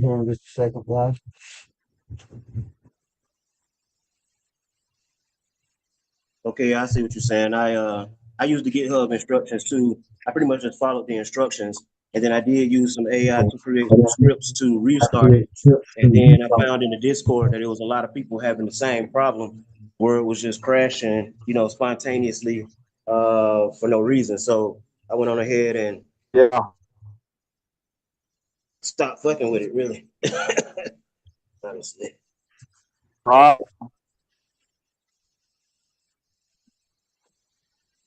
here in just a second, guys. Okay, I see what you're saying. I used the GitHub instructions too. I pretty much just followed the instructions, and then I did use some AI to create some scripts to restart it. And then I found in the Discord that there was a lot of people having the same problem where it was just crashing, spontaneously for no reason. So I went on ahead and Yeah. stopped fucking with it, really. Honestly. Right.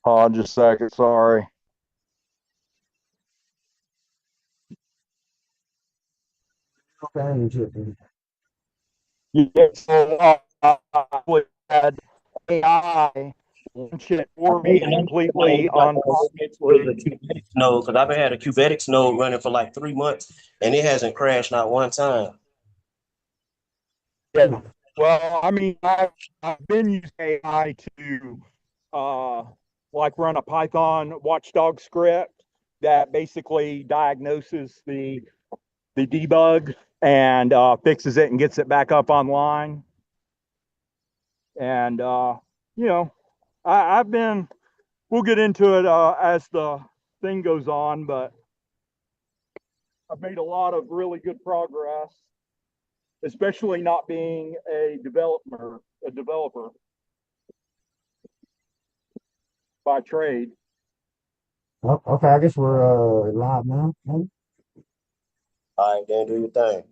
Hold on just a second. Sorry. Yeah, so we had AI launch it I for think me another node completely is like on. is a Qubetics node because I've been had a Qubetics node running for like 3 months and it hasn't crashed not one time. Yeah. Well, I mean, I've been using AI to uh, like run a Python watchdog script that basically diagnoses the debug and fixes it and gets it back up online. And you know, I've been. We'll get into it as the thing goes on, but I've made a lot of really good progress, especially not being a developer by trade. Oh, okay, I guess we're live now. All right, then do your thing.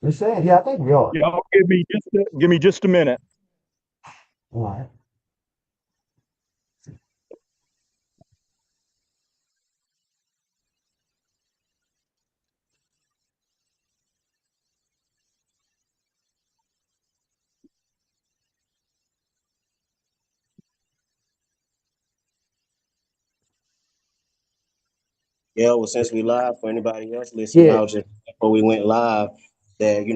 You're saying, yeah, I think we are. You know, give me just a minute. All right. Yeah, well, since we live for anybody else listening, Yeah. I was just before we went live that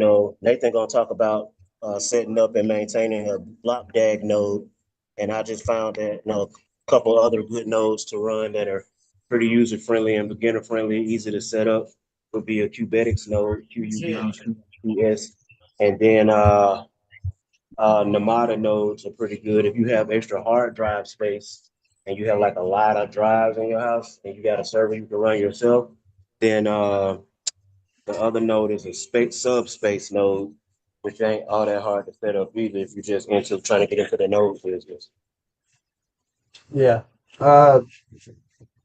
Nathan gonna talk about setting up and maintaining a block DAG node, and I just found that a couple other good nodes to run that are pretty user friendly and beginner friendly, easy to set up would be a Qubetics node, QUBETS, and then Namada nodes are pretty good if you have extra hard drive space and you have like a lot of drives in your house and you got a server you can run yourself. Then the other node is a space subspace node, which ain't all that hard to set up either if you're just into trying to get into the node business. Yeah. Uh,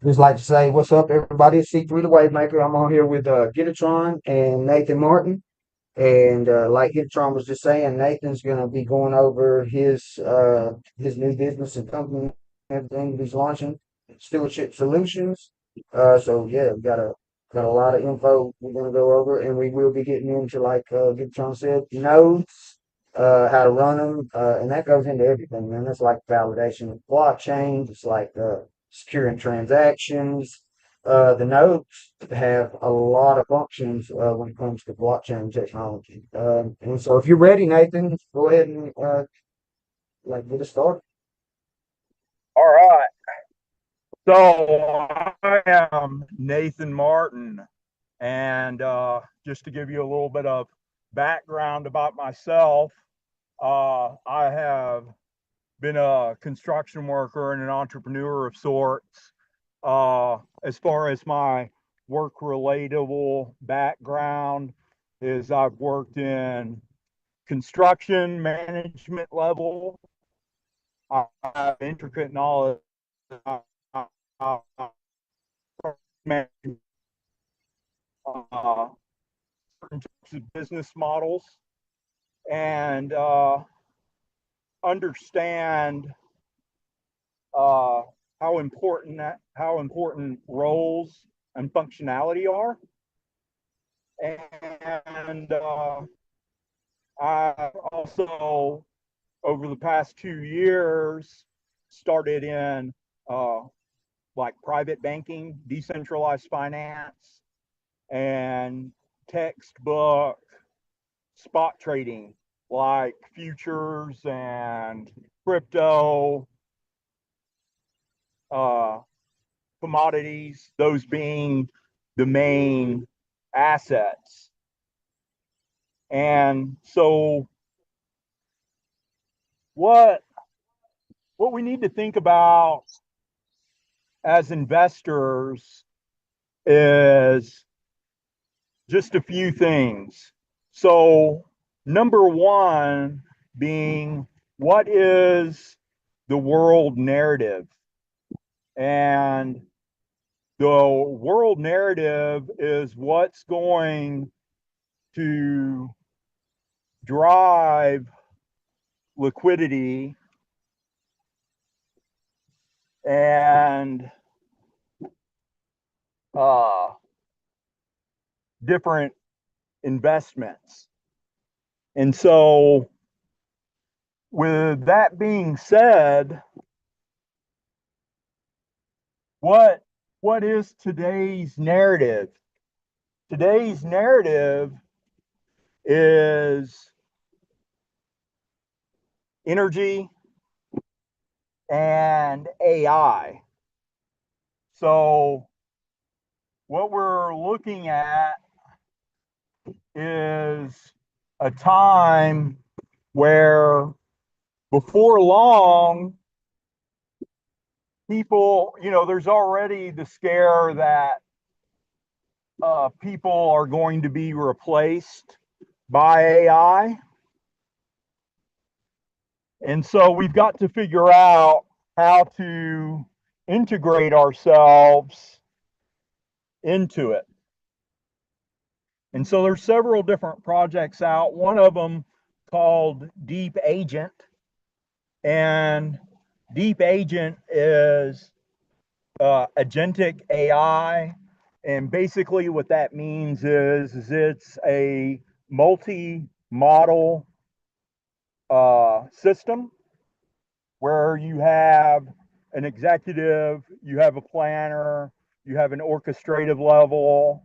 just like to say, what's up, everybody? It's C3 the Wave Maker. I'm on here with Gitatron and Nathan Martin. And like Gitatron was just saying, Nathan's gonna be going over his new business and company, everything he's launching, Stewardship Solutions. So yeah, we got a lot of info we're gonna go over, and we will be getting into like Gitatron said, nodes, how to run them, and that goes into everything, man. That's like validation of blockchains. It's like securing transactions. The nodes have a lot of functions when it comes to blockchain technology. And so if you're ready, Nathan, go ahead and like get us started. All right. So I am Nathan Martin, and just to give you a little bit of background about myself, I have been a construction worker and an entrepreneur of sorts. As far as my work relatable background is I've worked in construction management level. I have intricate knowledge of certain types of business models and understand uh, how important roles and functionality are. And I also, over the past 2 years, started in like private banking, decentralized finance, and textbook spot trading, like futures and crypto commodities, those being the main assets. And so what we need to think about as investors is just a few things. So number one being, what is the world narrative? And the world narrative is what's going to drive liquidity and different investments. And so, with that being said, what is today's narrative? Today's narrative is energy and AI. So what we're looking at is a time where before long, people, there's already the scare that people are going to be replaced by AI. And so we've got to figure out how to integrate ourselves into it. And so there's several different projects out. One of them called Deep Agent. And Deep Agent is agentic AI. And basically what that means is it's a multi-model system where you have an executive, you have a planner, you have an orchestrative level,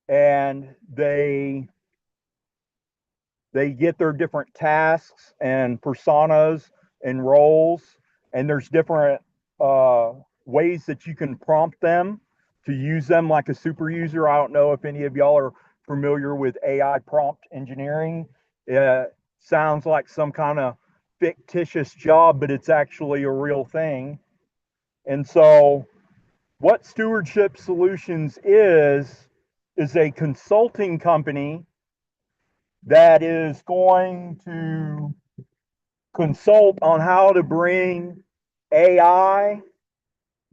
and they get their different tasks and personas and roles, and there's different ways that you can prompt them to use them like a super user. I don't know if any of y'all are familiar with AI prompt engineering. It sounds like some kind of fictitious job, but it's actually a real thing. And so what Stewardship Solutions is a consulting company that is going to consult on how to bring AI,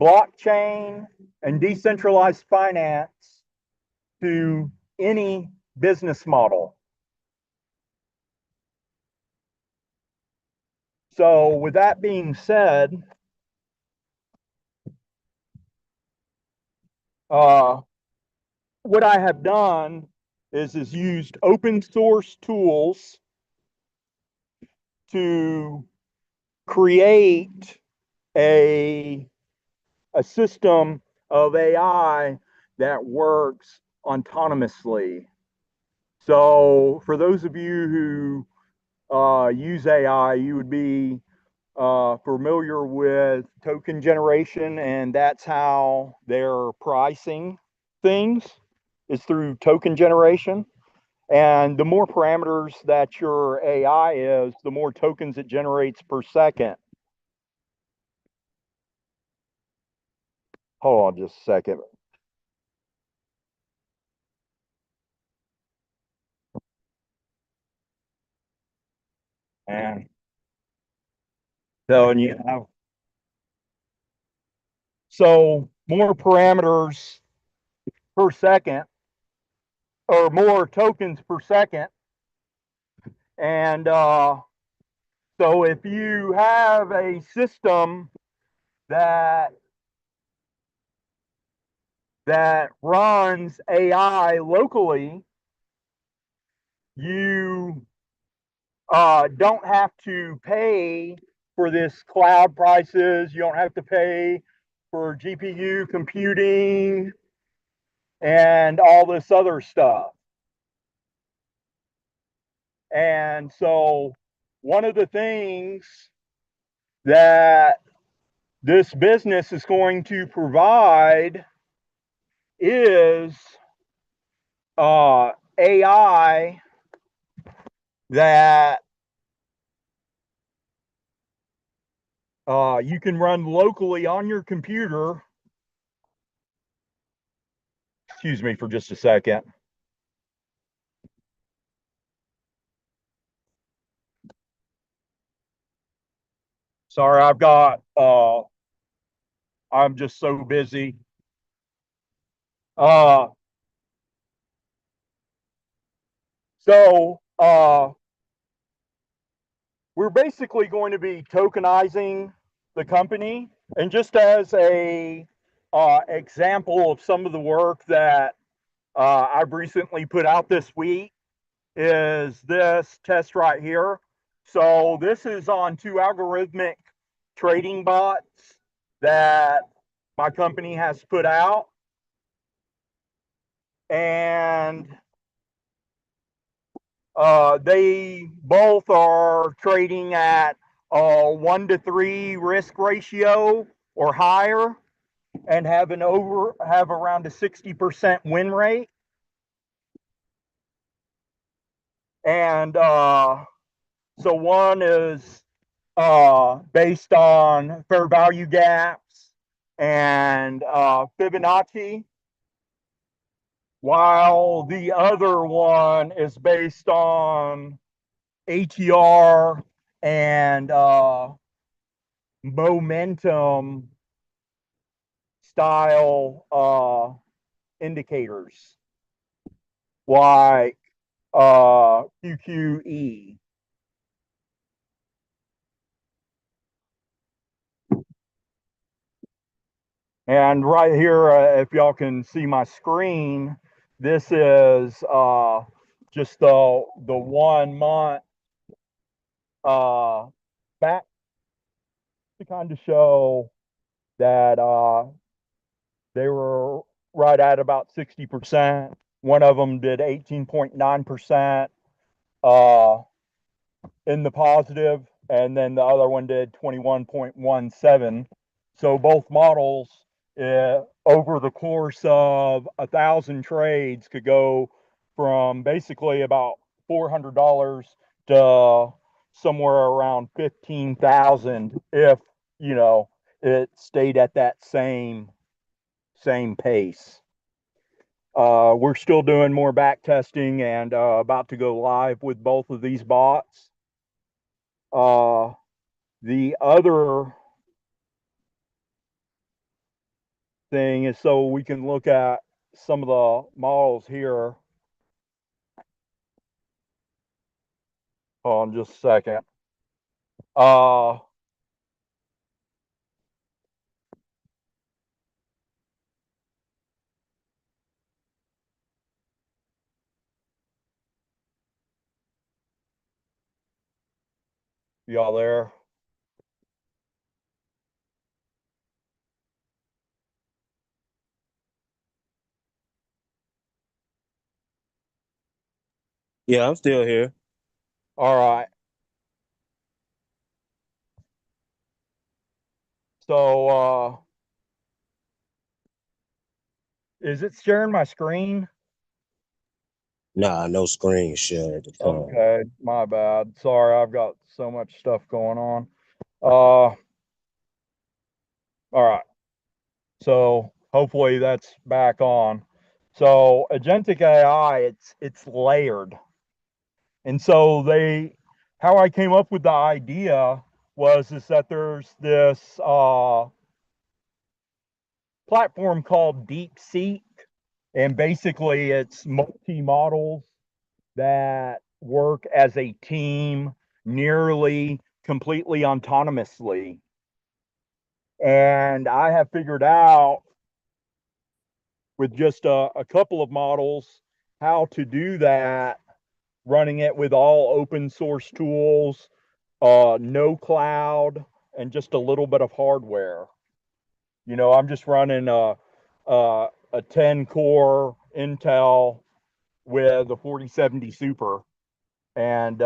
blockchain, and decentralized finance to any business model. So with that being said, what I have done is used open source tools to create a system of AI that works autonomously. So for those of you who use AI, you would be familiar with token generation, and that's how they're pricing things, is through token generation. And the more parameters that your AI is, the more tokens it generates per second. Hold on just a second. And telling you how. So more parameters per second, or more tokens per second. And so if you have a system that runs AI locally, you don't have to pay for this cloud prices. You don't have to pay for GPU computing and all this other stuff. And so one of the things that this business is going to provide is AI that you can run locally on your computer. Excuse me for just a second. Sorry, I'm just so busy. Uh, so we're basically going to be tokenizing the company. And just as a example of some of the work that I've recently put out this week is this test right here. So this is on 2 algorithmic trading bots that my company has put out. And they both are trading at a 1-to-3 risk ratio or higher, and have around a 60% win rate. And so one is based on fair value gaps and Fibonacci, while the other one is based on ATR and momentum style indicators like QQE. And right here, if y'all can see my screen, this is just the 1 month back to kind of show that they were right at about 60%. One of them did 18.9% in the positive, and then the other one did 21.17. So both models, over the course of 1,000 trades, could go from basically about $400 to somewhere around 15,000 if it stayed at that same pace. We're still doing more back testing and about to go live with both of these bots. The other thing is, so we can look at some of the models here. Hold on just a second. Y'all there? Yeah, I'm still here. All right. So is it sharing my screen? Nah, no screen share at the time. Okay, my bad. Sorry, I've got so much stuff going on. All right. So hopefully that's back on. So agentic AI, it's layered. And so how I came up with the idea is that there's this platform called DeepSeek, and basically it's multi-models that work as a team nearly completely autonomously. And I have figured out with just a couple of models how to do that, running it with all open source tools, no cloud, and just a little bit of hardware. I'm just running a 10 core Intel with a 4070 Super, and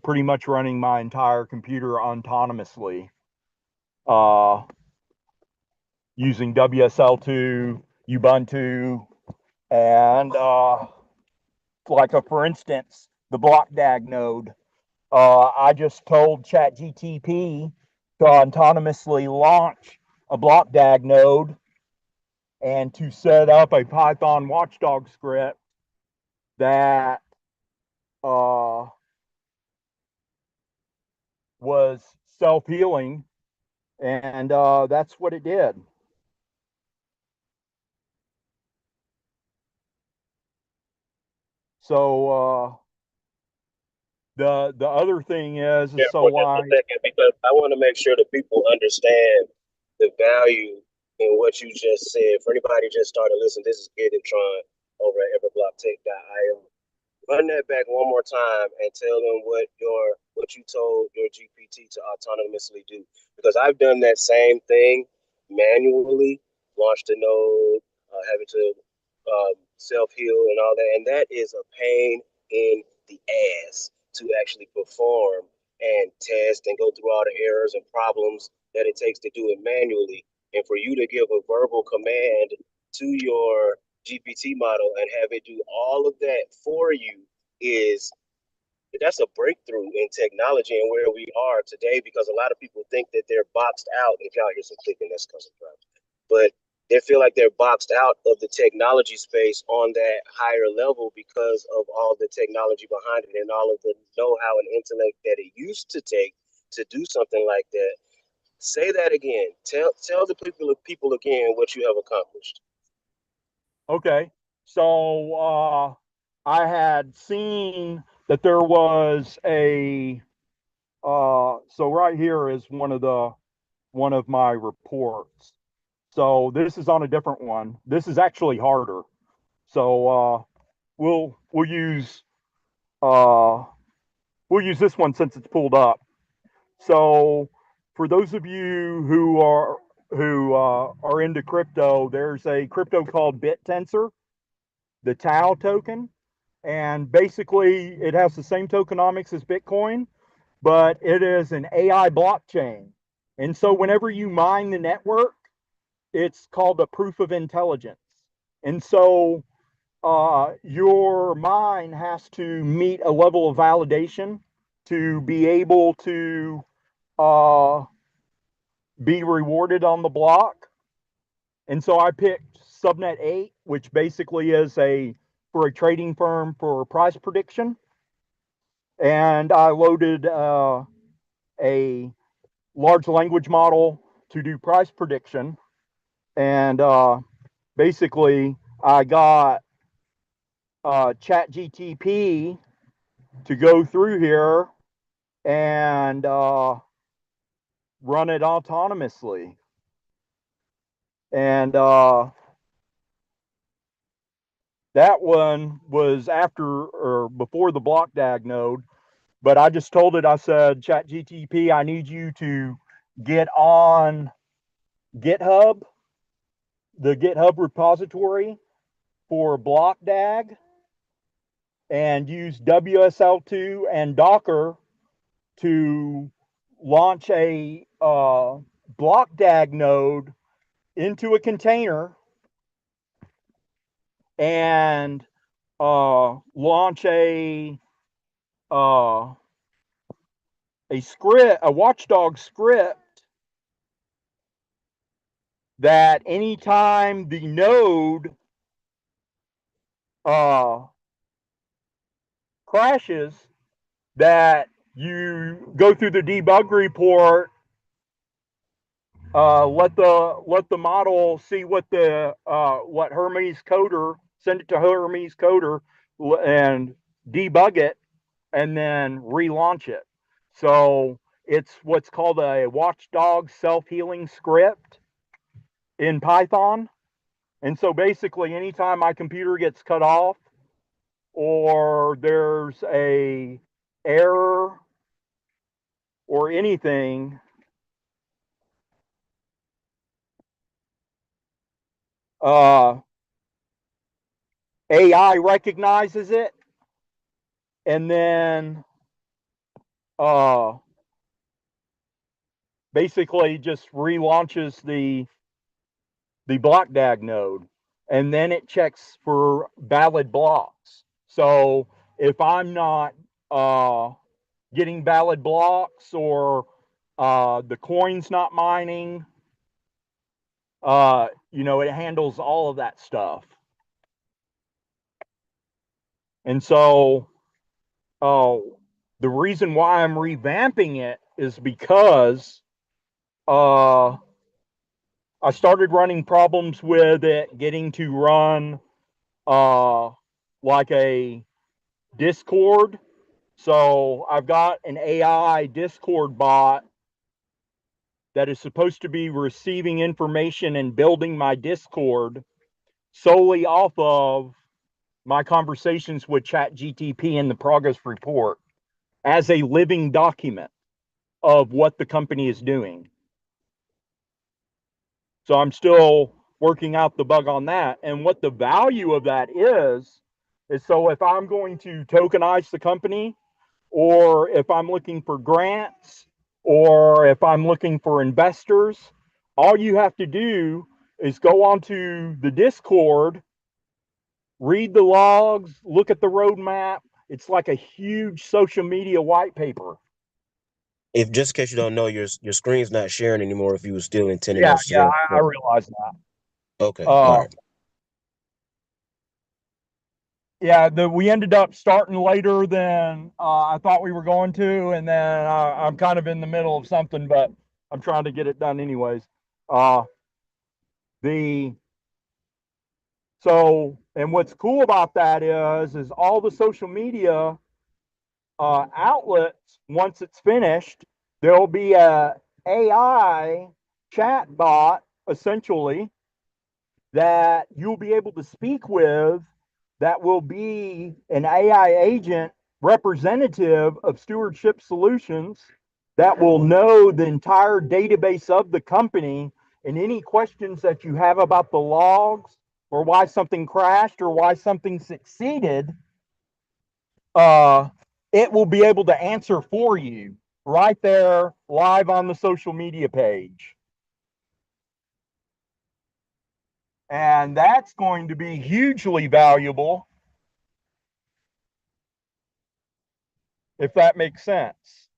pretty much running my entire computer autonomously. uh, using WSL2, Ubuntu, and for instance, the BlockDAG node. I just told ChatGTP to autonomously launch a BlockDAG node and to set up a Python watchdog script that was self-healing, and that's what it did. So the other thing is Here so for just a like second because I want to make sure that people understand the value in what you just said. For anybody just started listening, this is Gideon over at everblocktech.io. Run that back one more time and tell them what you told your GPT to autonomously do. Because I've done that same thing manually, launched a node, having to self heal and all that, and that is a pain in the ass to actually perform and test and go through all the errors and problems that it takes to do it manually. And for you to give a verbal command to your GPT model and have it do all of that for you is that's a breakthrough in technology and where we are today because a lot of people think that they're boxed out. If y'all hear some clicking, that's because of drugs. But they feel like they're boxed out of the technology space on that higher level because of all the technology behind it and all of the know-how and intellect that it used to take to do something like that. Say that again. Tell the people again what you have accomplished. okay, so I had seen that there was a so right here is one of my reports. So this is on a different one. This is actually harder. So we'll use uh, we'll use this one since it's pulled up. So for those of you who are into crypto, there's a crypto called BitTensor, the Tau token, and basically it has the same tokenomics as Bitcoin, but it is an AI blockchain. And so whenever you mine the network, it's called a proof of intelligence. And so your mine has to meet a level of validation to be able to uh, be rewarded on the block. And so I picked Subnet 8, which basically is for a trading firm for price prediction. And I loaded a large language model to do price prediction. And basically, I got ChatGTP to go through here and run it autonomously. And that one was after or before the BlockDAG node. But I just told it, I said, ChatGTP, I need you to get on GitHub, the GitHub repository for BlockDAG, and use WSL2 and Docker to launch a BlockDAG node into a container and launch uh, a script, a watchdog script that anytime the node uh, crashes, that you go through the debug report, let the model see what Hermes coder, send it to Hermes coder and debug it, and then relaunch it. So it's what's called a watchdog self-healing script in Python. And so basically, anytime my computer gets cut off or there's a error or anything, uh, AI recognizes it and then uh, basically just relaunches the blockdag node, and then it checks for valid blocks. So if I'm not getting valid blocks, or the coin's not mining, it handles all of that stuff. And so the reason why I'm revamping it is because I started running problems with it getting to run like a Discord. So I've got an AI Discord bot that is supposed to be receiving information and building my Discord solely off of my conversations with ChatGTP and the progress report as a living document of what the company is doing. So I'm still working out the bug on that. And what the value of that is so if I'm going to tokenize the company, or if I'm looking for grants, or if I'm looking for investors, all you have to do is go onto the Discord, read the logs, look at the roadmap. It's like a huge social media white paper. If just in case you don't know, your screen's not sharing anymore. If you were still intending Yeah, on yeah, sharing. I realize that. Okay, all right. Yeah, we ended up starting later than I thought we were going to, and then I'm kind of in the middle of something, but I'm trying to get it done anyways. The and what's cool about that is all the social media outlets, once it's finished, there'll be a AI chat bot essentially that you'll be able to speak with, that will be an AI agent representative of Stewardship Solutions, that will know the entire database of the company, and any questions that you have about the logs, or why something crashed, or why something succeeded, it will be able to answer for you right there live on the social media page. And that's going to be hugely valuable, if that makes sense.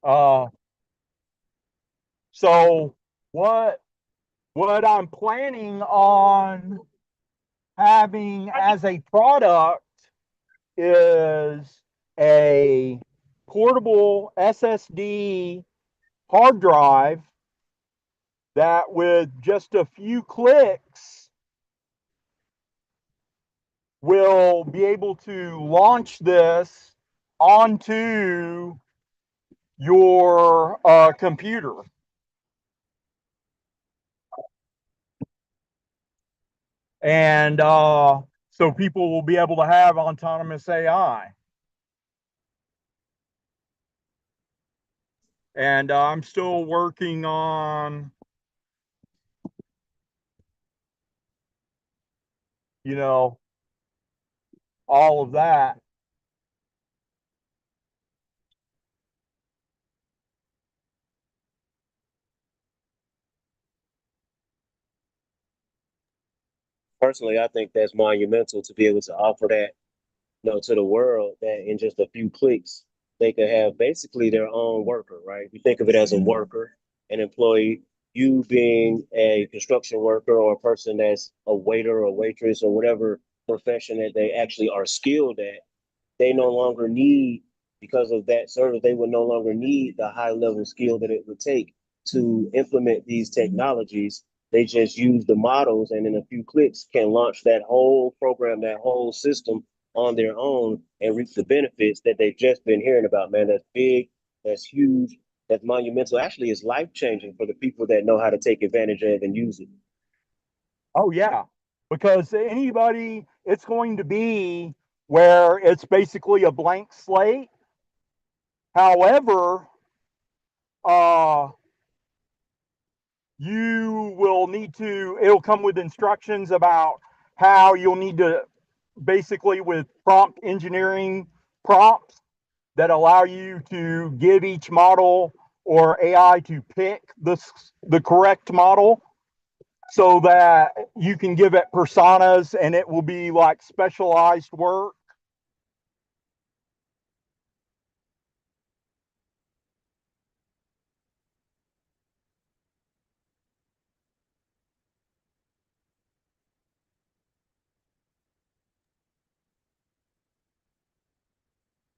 Uh, so what I'm planning on having as a product is a portable SSD hard drive that, with just a few clicks, will be able to launch this onto your computer. And so people will be able to have autonomous AI. And I'm still working on, all of that. Personally, I think that's monumental to be able to offer that, to the world, that in just a few clicks, they could have basically their own worker, right? You think of it as a worker, an employee, you being a construction worker, or a person that's a waiter or waitress or whatever profession that they actually are skilled at, they no longer need, because of that service, they would no longer need the high level skill that it would take to implement these technologies. They just use the models, and in a few clicks can launch that whole program, that whole system on their own, and reap the benefits that they've just been hearing about. Man, that's big, that's huge, that's monumental. Actually, it's life changing for the people that know how to take advantage of and use it. Oh, yeah. Because anybody, it's going to be where it's basically a blank slate. However, uh, you will need to, it'll come with instructions about how you'll need to, basically with prompt engineering prompts that allow you to give each model or AI to pick the correct model so that you can give it personas and it will be like specialized work.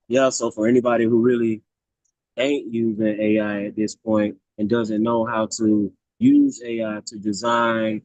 Yeah, so for anybody who really ain't using AI at this point and doesn't know how to use AI to design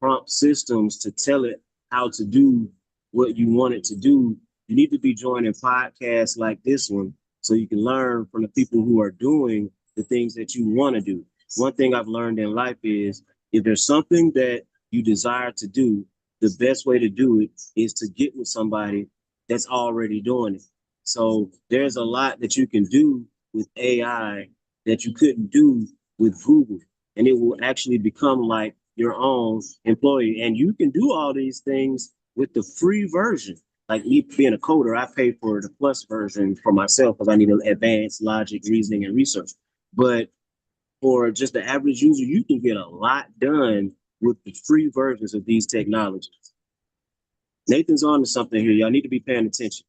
prompt systems to tell it how to do what you want it to do, you need to be joining podcasts like this one so you can learn from the people who are doing the things that you want to do. One thing I've learned in life is if there's something that you desire to do, the best way to do it is to get with somebody that's already doing it. So there's a lot that you can do with AI that you couldn't do with Google. And it will actually become like your own employee. And you can do all these things with the free version. Like me being a coder, I pay for the plus version for myself because I need advanced logic, reasoning, and research. But for just the average user, you can get a lot done with the free versions of these technologies. Nathan's on to something here. Y'all need to be paying attention.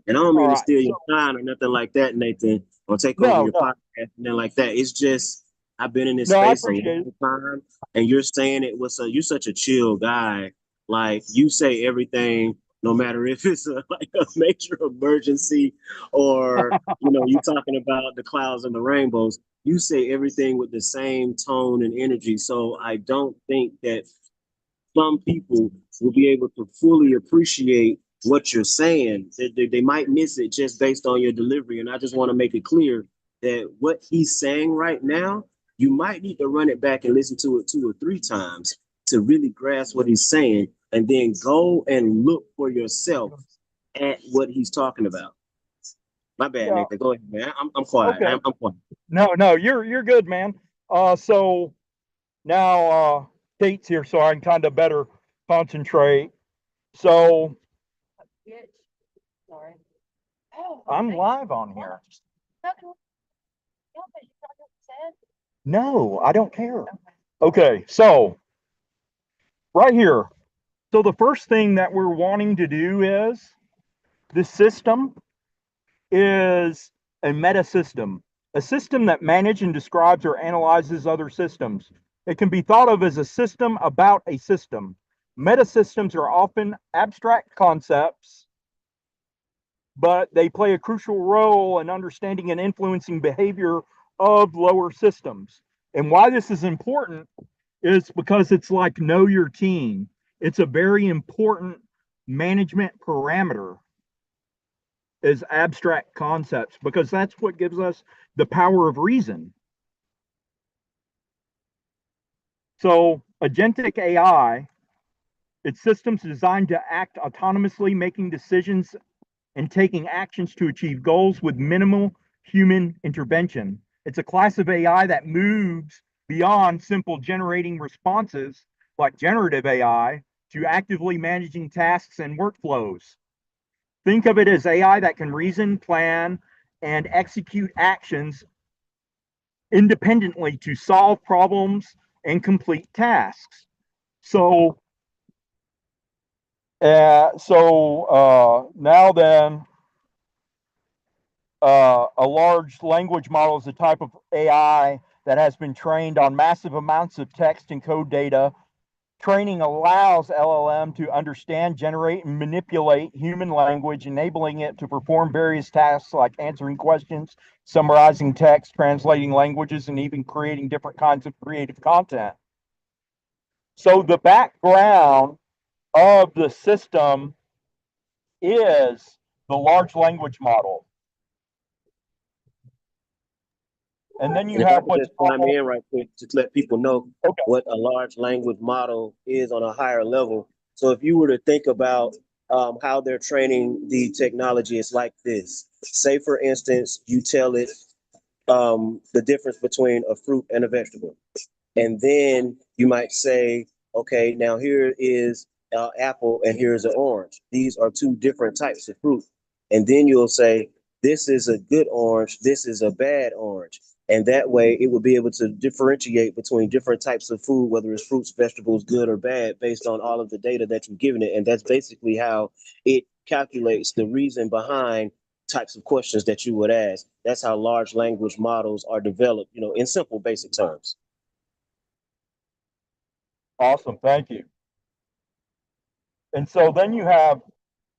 And I don't All mean to right. steal your shine or nothing like that, Nathan, or take over No, your no, podcast and then like that. It's just I've been in this no, I space a appreciate it. long time, and you're saying it was you're such a chill guy. Like you say everything, no matter if it's like a major emergency or you talking about the clouds and the rainbows. You say everything with the same tone and energy. So I don't think that some people will be able to fully appreciate what you're saying. They might miss it just based on your delivery. And I just want to make it clear that what he's saying right now, you might need to run it back and listen to it 2 or 3 times to really grasp what he's saying, and then go and look for yourself at what he's talking about. My bad, Yeah. Nathan. Go ahead, man. I'm quiet. Okay. I'm quiet. No, you're good, man. So now Kate's here, so I can kind of better concentrate. So I'm live on here. No, I don't care. Okay, so right here. So the first thing that we're wanting to do is this system is a meta system, a system that manages and describes or analyzes other systems. It can be thought of as a system about a system. Meta systems are often abstract concepts, but they play a crucial role in understanding and influencing behavior of lower systems. And why this is important is because it's like know your team. It's a very important management parameter is abstract concepts because that's what gives us the power of reason. So agentic AI, it's systems designed to act autonomously, making decisions and taking actions to achieve goals with minimal human intervention. It's a class of AI that moves beyond simple generating responses like generative AI to actively managing tasks and workflows. Think of it as AI that can reason, plan, and execute actions independently to solve problems and complete tasks. So, now then, a large language model is a type of AI that has been trained on massive amounts of text and code data. Training allows LLM to understand, generate, and manipulate human language, enabling it to perform various tasks like answering questions, summarizing text, translating languages, and even creating different kinds of creative content. So the background of the system is the large language model. And then you And if I have could what's just chime called, in right quick to let people know okay, what a large language model is on a higher level. So if you were to think about how they're training the technology, it's like this. Say, for instance, you tell it the difference between a fruit and a vegetable. And then you might say, okay, now here is an apple and here's an orange. These are two different types of fruit. And then you'll say, this is a good orange, this is a bad orange. And that way it will be able to differentiate between different types of food, whether it's fruits, vegetables, good or bad, based on all of the data that you've given it. And that's basically how it calculates the reason behind types of questions that you would ask. That's how large language models are developed, in simple, basic terms. awesome, thank you. And so then you have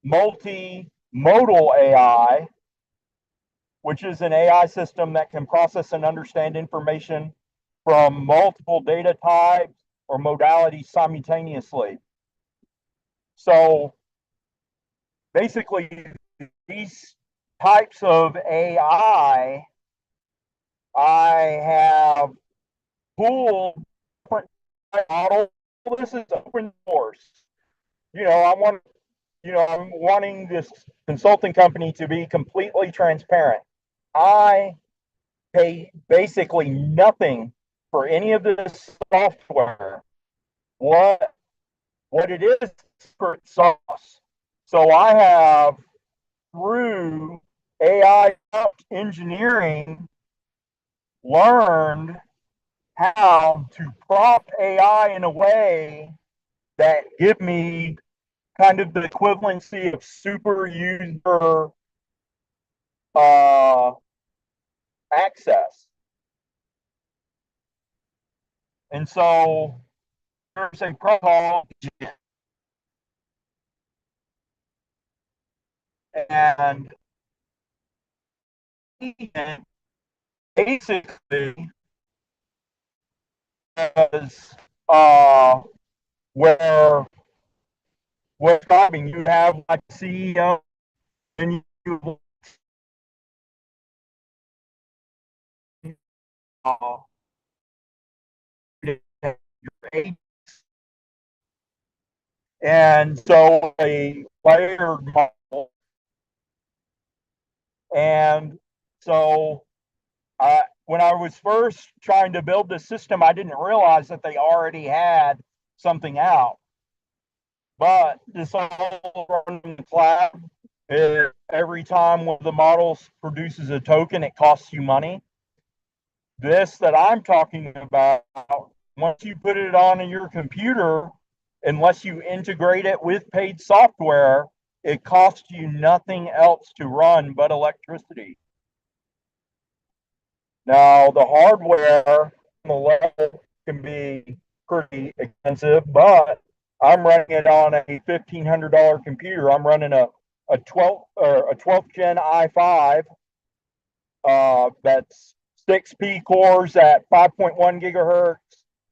multimodal AI, which is an AI system that can process and understand information from multiple data types or modalities simultaneously. So basically, these types of AI, I have pulled different models. This is open source. I'm wanting this consulting company to be completely transparent. I pay basically nothing for any of this software. What it is secret sauce. So I have, through AI engineering, learned how to prompt AI in a way that give me kind of the equivalency of super user uh, access. And so there's a protocol, and basically is where what's driving you have like a CEO and you uh, and so a layered model. And so when I was first trying to build this system, I didn't realize that they already had something out. But this all running in the cloud. Every time one of the models produces a token, it costs you money. This that I'm talking about, once you put it on your computer, unless you integrate it with paid software, it costs you nothing else to run but electricity. Now, the hardware on the level can be pretty expensive, but I'm running it on a $1,500 computer. I'm running a 12th gen i5 that's 6P cores at 5.1 gigahertz,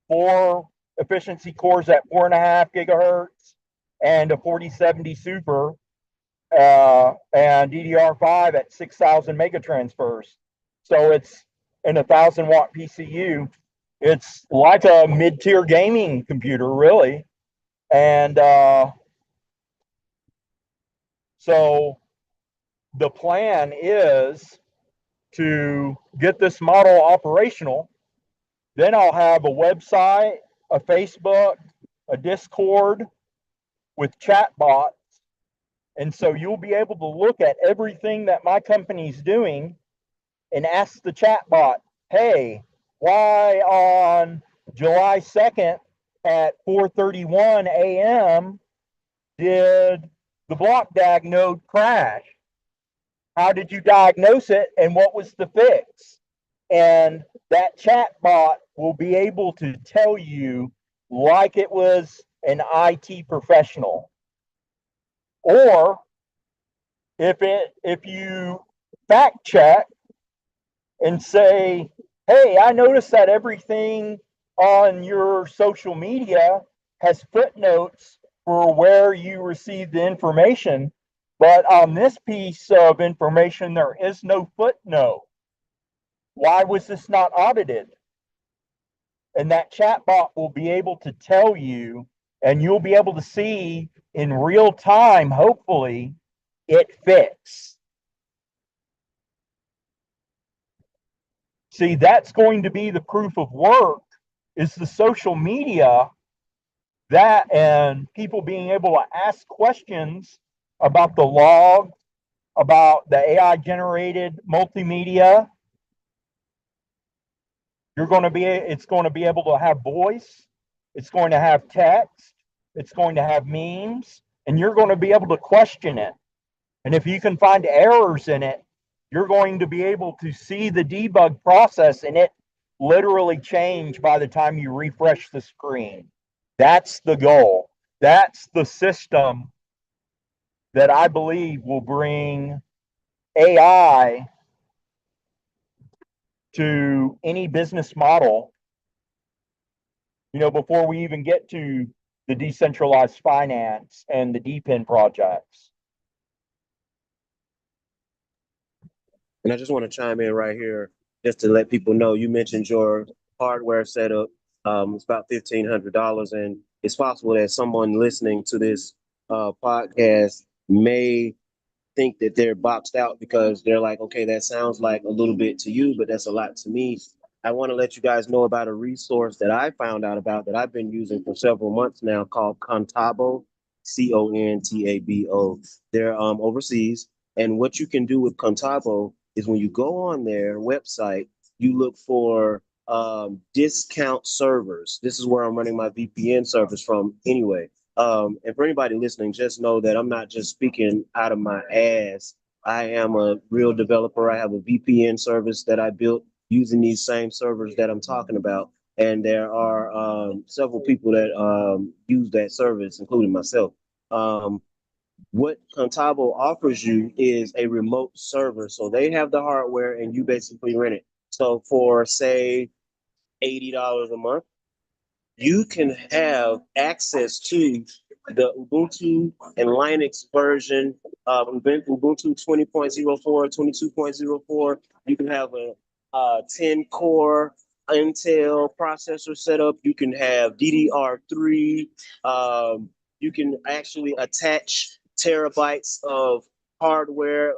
4 efficiency cores at 4.5 gigahertz, and a 4070 Super and DDR5 at 6,000 megatransfers. So it's in a 1,000-watt PCU. It's like a mid-tier gaming computer, really. And so the plan is to get this model operational. Then I'll have a website, a Facebook, a Discord with chat bots. And so you'll be able to look at everything that my company's doing and ask the chat bot, hey, why on July 2nd at 4:31 a.m. did the block node crash? How did you diagnose it and what was the fix? And that chat bot will be able to tell you like it was an IT professional. Or if you fact check and say, hey, I noticed that everything on your social media has footnotes for where you received the information, but on this piece of information, there is no footnote. why was this not audited? And that chatbot will be able to tell you, and you'll be able to see in real time, hopefully, it fixed. See, that's going to be the proof of work, is the social media, that and people being able to ask questions about the log, about the AI generated multimedia. It's going to be able to have voice, it's going to have text, it's going to have memes, and you're going to be able to question it. And if you can find errors in it, you're going to be able to see the debug process in it literally change by the time you refresh the screen. That's the goal. That's the system that I believe will bring AI to any business model, before we even get to the decentralized finance and the DePIN projects. And I just want to chime in right here just to let people know, you mentioned your hardware setup. It's about $1,500, and it's possible that someone listening to this podcast may think that they're boxed out because they're like, okay, that sounds like a little bit to you, but that's a lot to me. I want to let you guys know about a resource that I found out about that I've been using for several months now called Contabo, Contabo. They're overseas. And what you can do with Contabo is when you go on their website, you look for discount servers. This is where I'm running my VPN service from anyway. And for anybody listening, just know that I'm not just speaking out of my ass. I am a real developer. I have a VPN service that I built using these same servers that I'm talking about. And there are several people that use that service, including myself. What Contabo offers you is a remote server. So they have the hardware and you basically rent it. So for, say, $80 a month, you can have access to the Ubuntu and Linux version of Ubuntu 20.04, 22.04. You can have a 10 core Intel processor setup. You can have DDR3. You can actually attach terabytes of hardware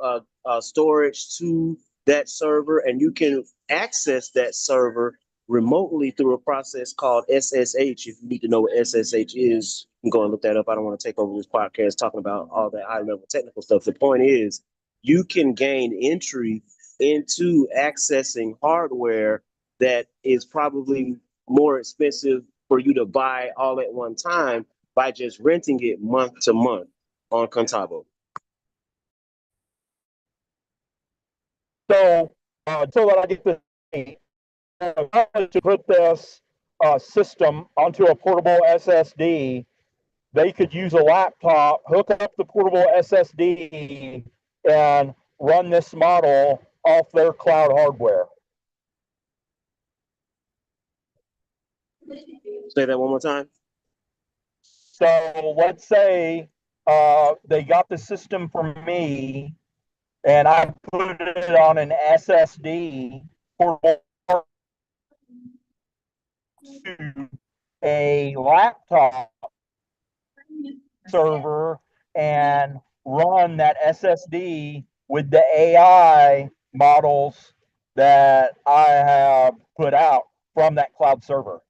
storage to that server, and you can access that server remotely through a process called SSH. If you need to know what SSH is, you can go and look that up. I don't want to take over this podcast talking about all that high level technical stuff. The point is, you can gain entry into accessing hardware that is probably more expensive for you to buy all at one time by just renting it month to month on Contabo. So, so that I get the to put this system onto a portable SSD, they could use a laptop, hook up the portable SSD, and run this model off their cloud hardware. Say that one more time. So let's say they got the system from me, and I put it on an SSD portable to a laptop server and run that SSD with the AI models that I have put out from that cloud server.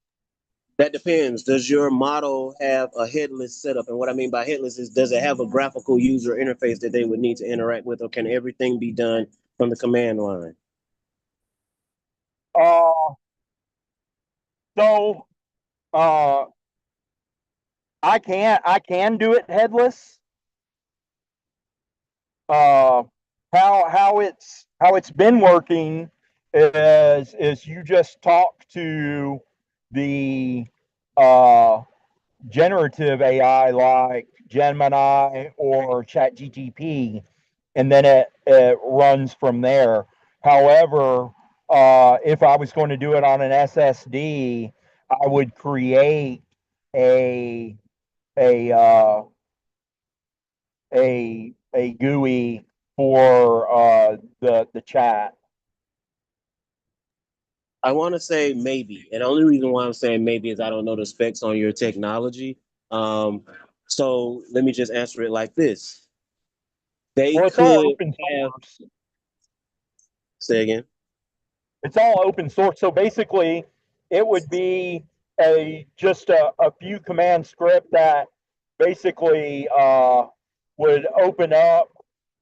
That depends. Does your model have a headless setup? And what I mean by headless is, does it have a graphical user interface that they would need to interact with, or can everything be done from the command line? So I can do it headless. How it's been working is you just talk to the generative AI like Gemini or ChatGPT, and then it runs from there. However, if I was going to do it on an SSD, I would create a a uh, a GUI for the chat. I want to say maybe, and the only reason why I'm saying maybe is I don't know the specs on your technology. Um, so let me just answer it like this: they Well, it's all could open have. source. Say again. It's all open source. So basically, it would be just a few command script that basically would open up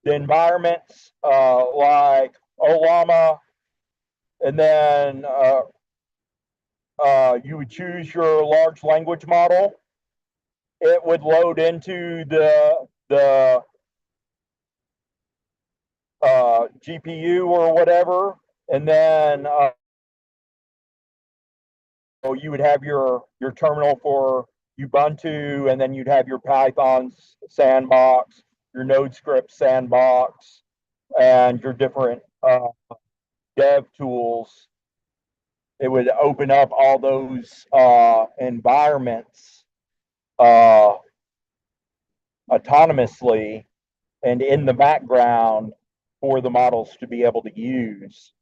the environments like Olama, and then you would choose your large language model. It would load into the GPU or whatever, and then you would have your terminal for Ubuntu, and then you'd have your Python sandbox, your Node script sandbox, and your different dev tools. It would open up all those environments uh, autonomously and in the background for the models to be able to use.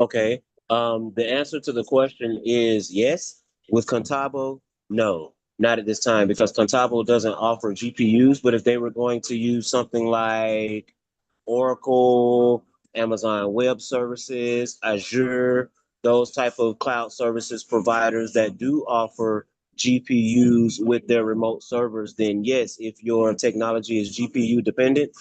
Okay. The answer to the question is yes. With Contabo, no, not at this time, because Contabo doesn't offer GPUs. But if they were going to use something like Oracle, Amazon Web Services, Azure, those type of cloud services providers that do offer GPUs with their remote servers, then yes, if your technology is GPU dependent,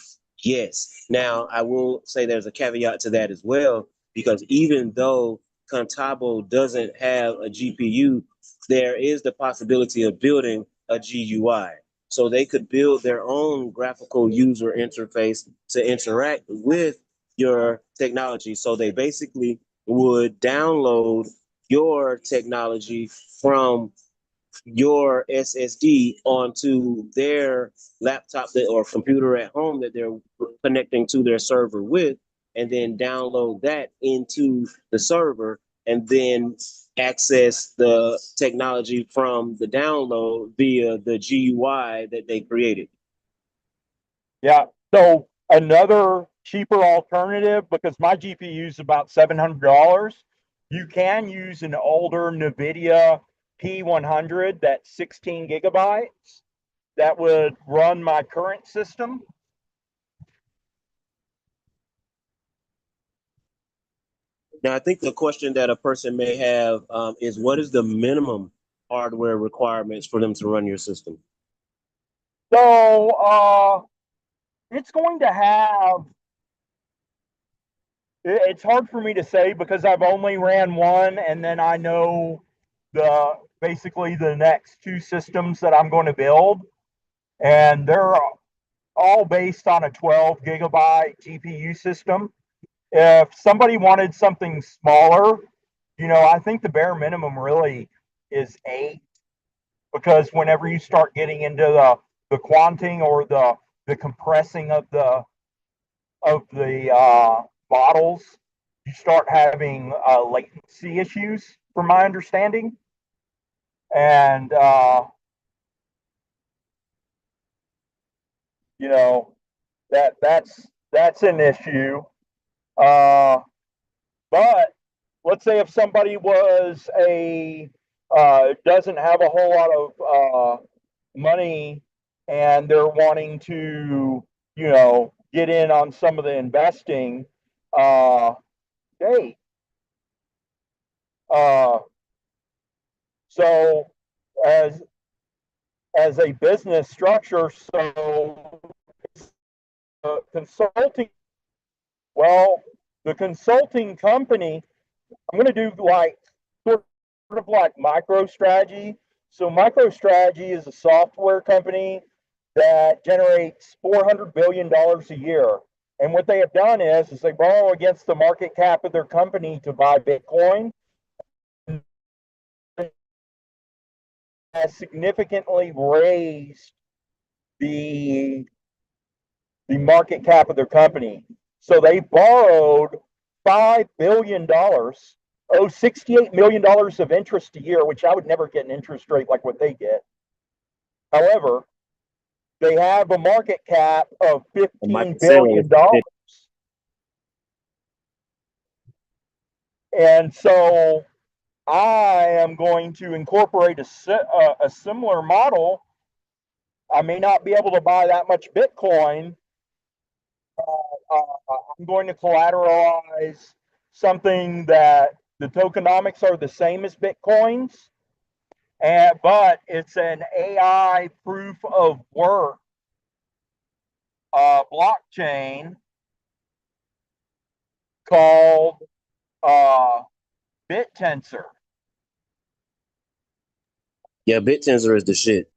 yes. Now, I will say there's a caveat to that as well, because even though Contabo doesn't have a GPU, there is the possibility of building a GUI. So they could build their own graphical user interface to interact with your technology. So they basically would download your technology from your SSD onto their laptop or computer at home that they're connecting to their server with, and then download that into the server, and then access the technology from the download via the GUI that they created. Yeah. So another cheaper alternative, because my GPU is about $700, you can use an older NVIDIA P100 that's 16 gigabytes that would run my current system. Now, I think the question that a person may have is, what is the minimum hardware requirements for them to run your system? So it's going to have, it's hard for me to say because I've only ran one, and then I know basically the next two systems that I'm going to build, and they're all based on a 12 gigabyte GPU system. If somebody wanted something smaller, I think the bare minimum really is 8, because whenever you start getting into the quanting or the compressing of the models, you start having latency issues, from my understanding, and you know that's an issue. Uh, but let's say if somebody was a doesn't have a whole lot of money, and they're wanting to, get in on some of the investing, uh, hey, uh, so as a business structure, so consulting, well, the consulting company, I'm going to do like sort of like MicroStrategy. So MicroStrategy is a software company that generates $400 billion a year. And what they have done is they borrow against the market cap of their company to buy Bitcoin. Has significantly raised the market cap of their company. So they borrowed $5 billion, $68 million of interest a year, which I would never get an interest rate like what they get. However, they have a market cap of $15 billion. And so I am going to incorporate a similar model. I may not be able to buy that much Bitcoin. I'm going to collateralize something that the tokenomics are the same as Bitcoin's, but it's an AI proof of work blockchain called BitTensor. Yeah, BitTensor is the shit.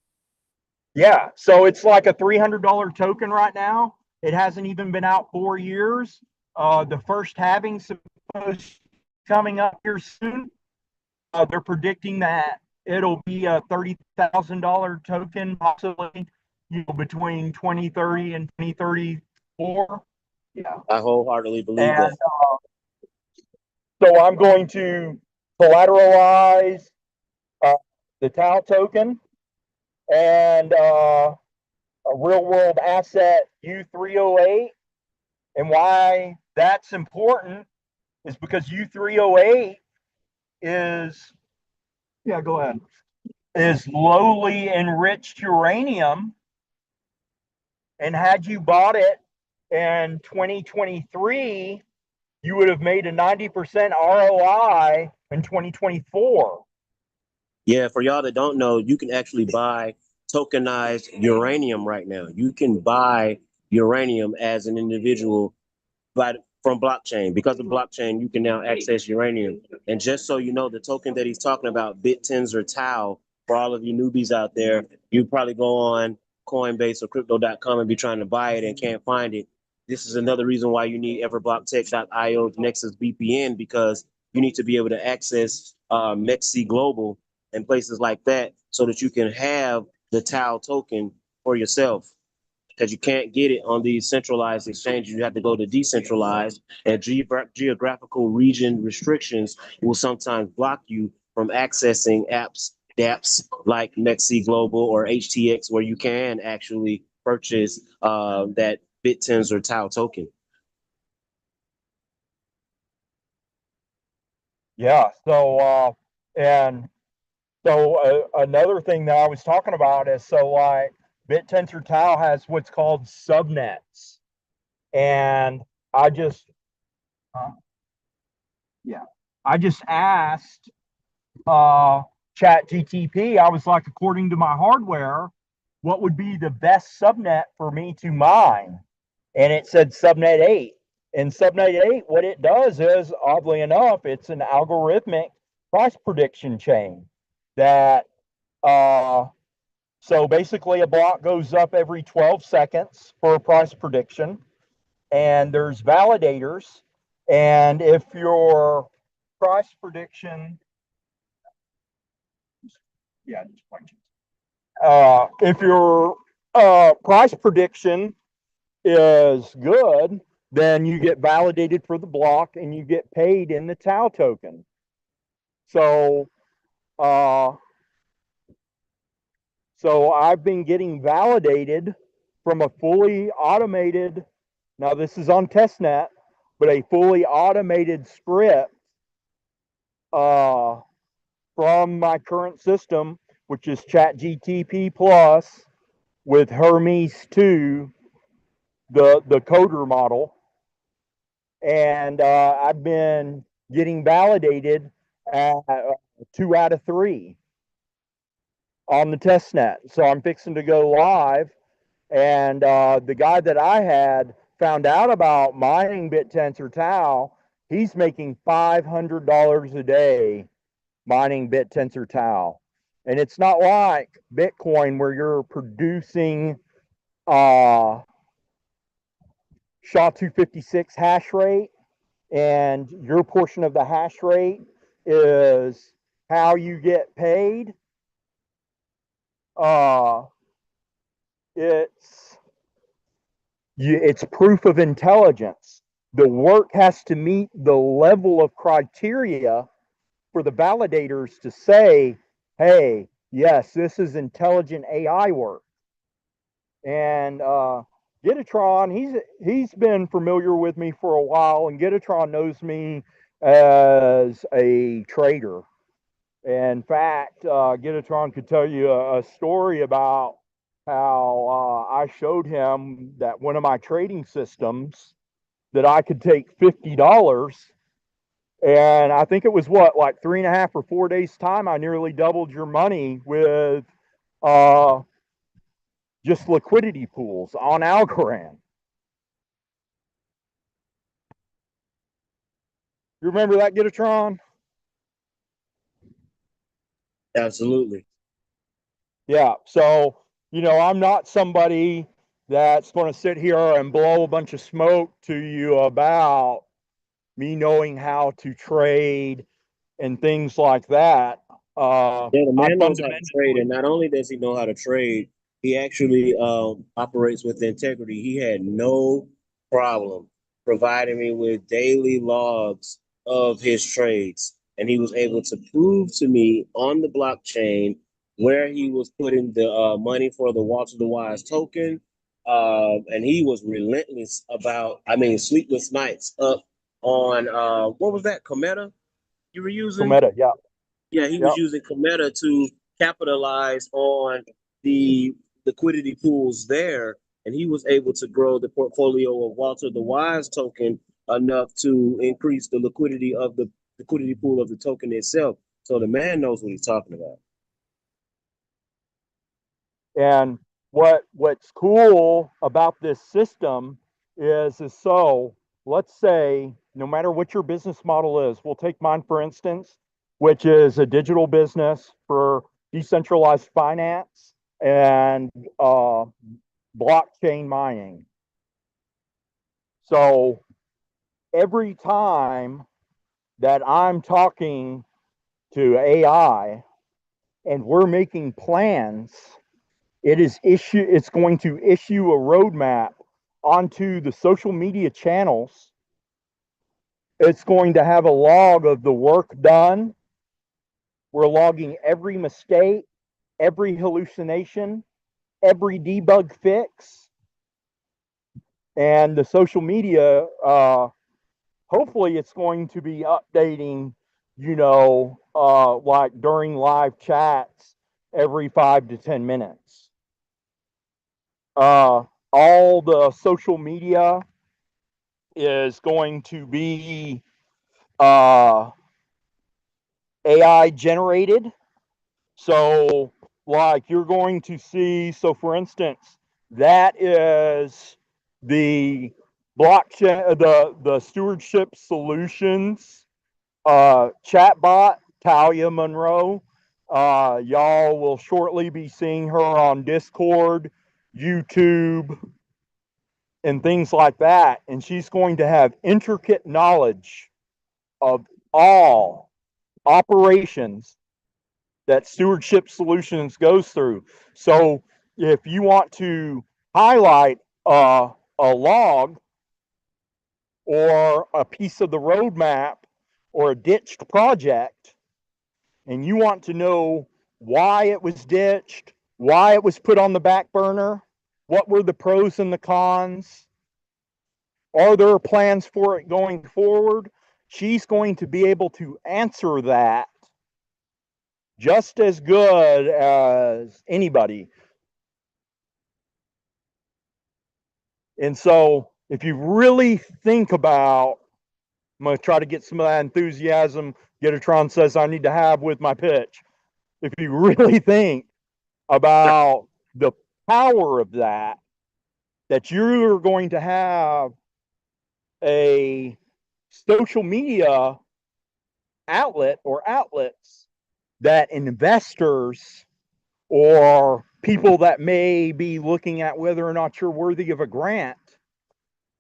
Yeah, so it's like a $300 token right now. It hasn't even been out 4 years. The first halving's supposed coming up here soon. They're predicting that it'll be a $30,000 token, possibly, between 2030 and 2034. Yeah, I wholeheartedly believe and that. so I'm going to collateralize uh, the Tau token and a real world asset U308. And why that's important is because U308 is, yeah, go ahead, is lowly enriched uranium. And had you bought it in 2023, you would have made a 90% ROI in 2024. Yeah, for y'all that don't know, you can actually buy tokenized uranium right now. You can buy uranium as an individual but from blockchain. Because of blockchain, you can now access uranium. And just so you know, the token that he's talking about, BitTensor Tau, for all of you newbies out there, you probably go on Coinbase or crypto.com and be trying to buy it and can't find it. This is another reason why you need everblocktech.io's Nexus VPN, because you need to be able to access MEXC Global and places like that so that you can have the Tau token for yourself, because you can't get it on these centralized exchanges. You have to go to decentralized, and geographical region restrictions will sometimes block you from accessing dApps like MEXC Global or HTX, where you can actually purchase that BitTens or Tau token. Yeah. So another thing that I was talking about is, so like BitTensor Tau has what's called subnets. And I just, uh, yeah, I just asked Chat GTP, I was like, according to my hardware, what would be the best subnet for me to mine? And it said subnet 8. And subnet 8, what it does is, oddly enough, it's an algorithmic price prediction chain that, so basically a block goes up every 12 seconds for a price prediction, and there's validators. And if your price prediction, yeah, just if your price prediction is good, then you get validated for the block and you get paid in the Tau token. So, uh, so I've been getting validated from a fully automated. Now this is on testnet, but a fully automated script uh, from my current system, which is ChatGTP Plus with Hermes 2, the coder model. And I've been getting validated at 2 out of 3 on the test net. So I'm fixing to go live. And the guy that I had found out about mining BitTensor Tau, he's making $500 a day mining BitTensor Tau. And it's not like Bitcoin where you're producing SHA-256 hash rate, and your portion of the hash rate is how you get paid. Uh, it's it's proof of intelligence. The work has to meet the level of criteria for the validators to say, "Hey, yes, this is intelligent AI work." And Gitatron, he's been familiar with me for a while, and Gitatron knows me as a trader. In fact, Gitatron could tell you a story about how I showed him that one of my trading systems that I could take $50, and I think it was what, like 3.5 or 4 days time, I nearly doubled your money with uh, just liquidity pools on Algorand. You remember that, Gitatron? Absolutely. Yeah. So, I'm not somebody that's going to sit here and blow a bunch of smoke to you about me knowing how to trade and things like that. Yeah, the I man knows how to trade, and fundamentally, not only does he know how to trade, he actually operates with integrity. He had no problem providing me with daily logs of his trades, and he was able to prove to me on the blockchain where he was putting the money for the Walter the Wise token. And he was relentless about, I mean, sleepless nights up on what was that, Cometa you were using? Cometa, yeah, Yeah, he was yep. using Cometa to capitalize on the liquidity pools there, and he was able to grow the portfolio of Walter the Wise token enough to increase the liquidity of the liquidity pool of the token itself. So the man knows what he's talking about. And what's cool about this system is so let's say no matter what your business model is, we'll take mine for instance, which is a digital business for decentralized finance and blockchain mining. So every time that I'm talking to AI and we're making plans, it's going to issue a roadmap onto the social media channels. It's going to have a log of the work done. We're logging every mistake, every hallucination, every debug fix, and the social media. Hopefully, it's going to be updating. Like during live chats every 5 to 10 minutes. Uh, all the social media is going to be uh, AI generated. So, like you're going to see, so for instance, that is the blockchain, the stewardship solutions chatbot, Talia Monroe. Y'all will shortly be seeing her on Discord, YouTube, and things like that. And she's going to have intricate knowledge of all operations that Stewardship Solutions goes through. So if you want to highlight a log or a piece of the roadmap or a ditched project, and you want to know why it was ditched, why it was put on the back burner, what were the pros and the cons, are there plans for it going forward? She's going to be able to answer that just as good as anybody. And so, if you really think about, I'm going to try to get some of that enthusiasm Gitatron says I need to have with my pitch. If you really think about the power of that, that you're going to have a social media outlet or outlets that investors or people that may be looking at whether or not you're worthy of a grant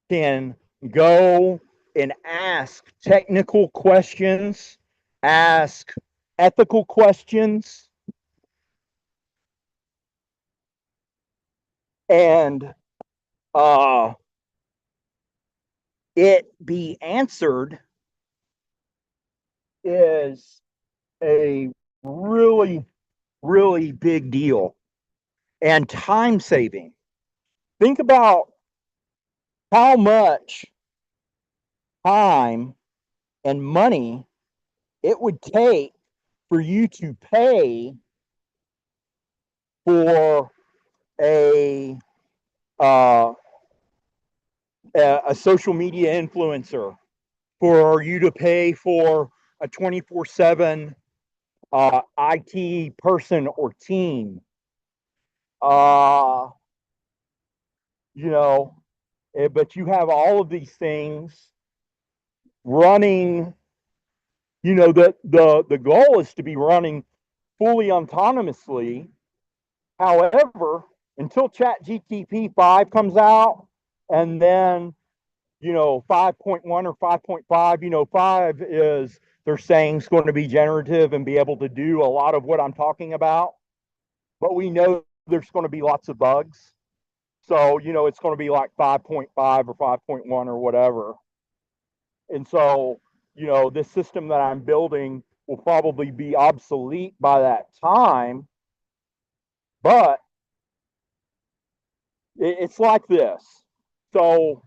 can go and ask technical questions, ask ethical questions, and uh, it be answered is a really, really big deal and time saving. Think about how much time and money it would take for you to pay for a uh, a social media influencer, for you to pay for a 24/7 IT person or team. Uh, you know, but you have all of these things running. The goal is to be running fully autonomously. However, until Chat GTP 5 comes out, and then 5.1 or 5.5, 5 is, they're saying, is going to be generative and be able to do a lot of what I'm talking about. But we know there's going to be lots of bugs. So, it's going to be like 5.5 or 5.1 or whatever. And so, this system that I'm building will probably be obsolete by that time. But it's like this. So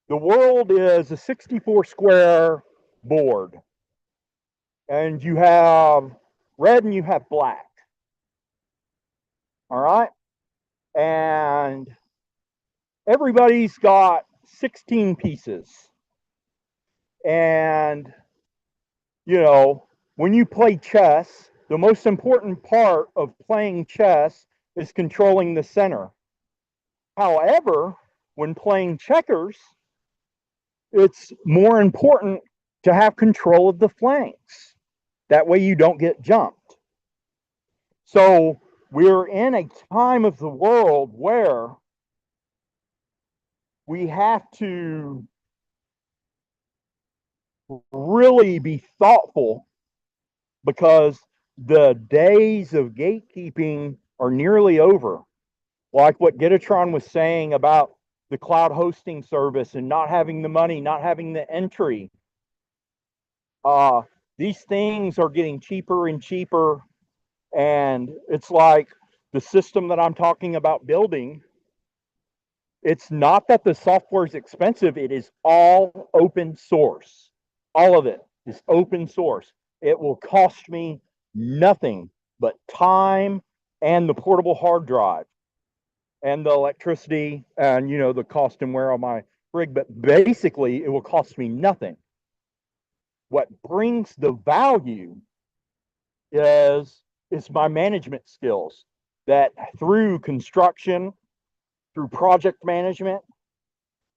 the world is a 64 square board, and you have red and you have black. All right. And everybody's got 16 pieces. And, when you play chess, the most important part of playing chess is controlling the center. However, when playing checkers, it's more important to have control of the flanks. That way you don't get jumped. So we're in a time of the world where we have to really be thoughtful, because the days of gatekeeping are nearly over. Like what Gitatron was saying about the cloud hosting service and not having the money, not having the entry. These things are getting cheaper and cheaper. And it's like the system that I'm talking about building, it's not that the software is expensive, it is all open source. All of it is open source. It will cost me nothing but time and the portable hard drive and the electricity and the cost and wear on my rig. But basically, it will cost me nothing. What brings the value is my management skills, that through construction, through project management,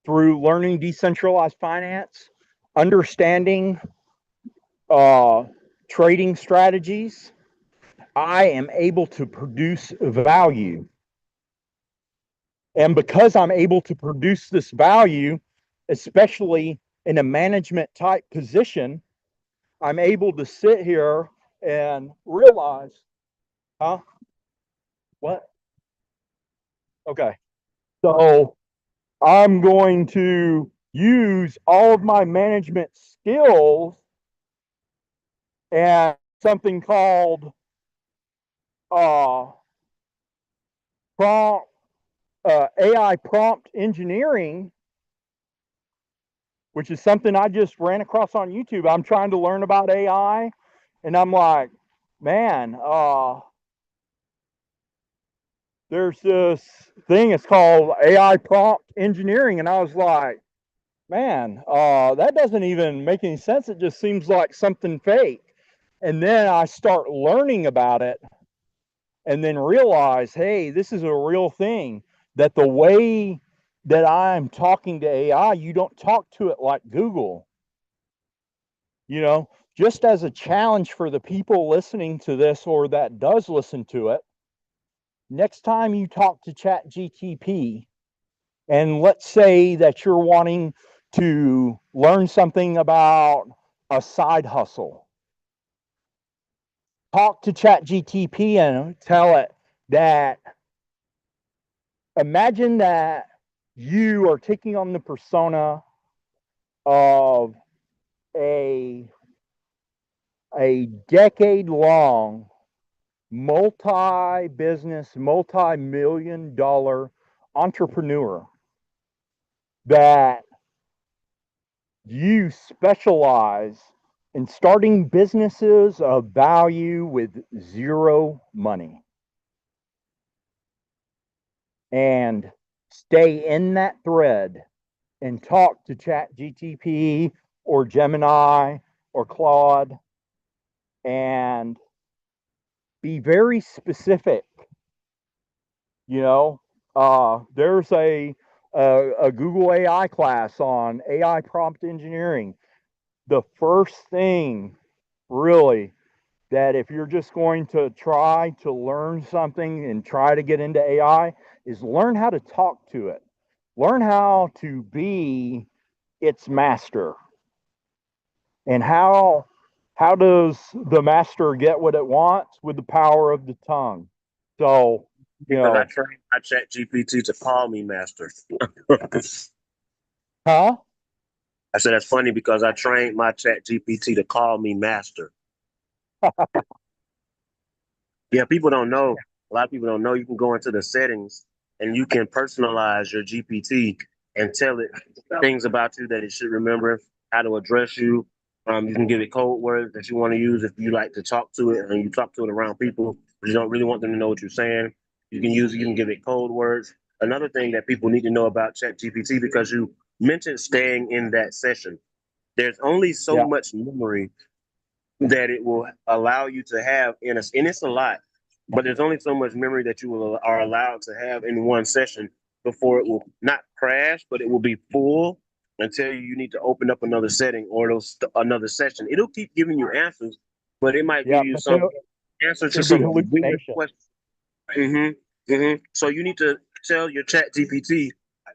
through learning decentralized finance, understanding trading strategies, I am able to produce value. And because I'm able to produce this value, especially in a management type position, I'm able to sit here and realize, what? Okay. So I'm going to use all of my management skills and something called prompt AI prompt engineering, which is something I just ran across on YouTube. I'm trying to learn about AI, and I'm like, man, there's this thing, it's called AI prompt engineering, and I was like, man, that doesn't even make any sense. It just seems like something fake. And then I start learning about it and then realize, hey, this is a real thing, that the way that I'm talking to AI, you don't talk to it like Google. Just as a challenge for the people listening to this or that does listen to it, next time you talk to Chat GTP, and let's say that you're wanting to learn something about a side hustle, talk to Chat GTP and tell it that, imagine that you are taking on the persona of a decade-long multi-business, multi-million-dollar entrepreneur that you specialize in starting businesses of value with zero money, and stay in that thread and talk to Chat GTP or Gemini or Claude and be very specific. You know, there's a Google AI class on AI prompt engineering. The first thing, really, that if you're just going to try to learn something and try to get into AI, is learn how to talk to it. Learn how to be its master. And how does the master get what it wants? With the power of the tongue. So, you Because I know, trained my chat GPT to call me master. huh? I said that's funny because I trained my chat GPT to call me master. Yeah, people don't know. A lot of people don't know. You can go into the settings and you can personalize your GPT and tell it things about you that it should remember, how to address you. You can give it code words that you want to use if you like to talk to it and you talk to it around people, but you don't really want them to know what you're saying. You can give it code words. Another thing that people need to know about ChatGPT, because you mentioned staying in that session. There's only so Yeah. much memory that it will allow you to have and it's a lot, but there's only so much memory that are allowed to have in one session before it will not crash, but it will be full until you need to open up another setting or another session. It'll keep giving you answers, but it might give Yeah, you but some answer to there'll be some weird hallucination. questions. So you need to tell your chat GPT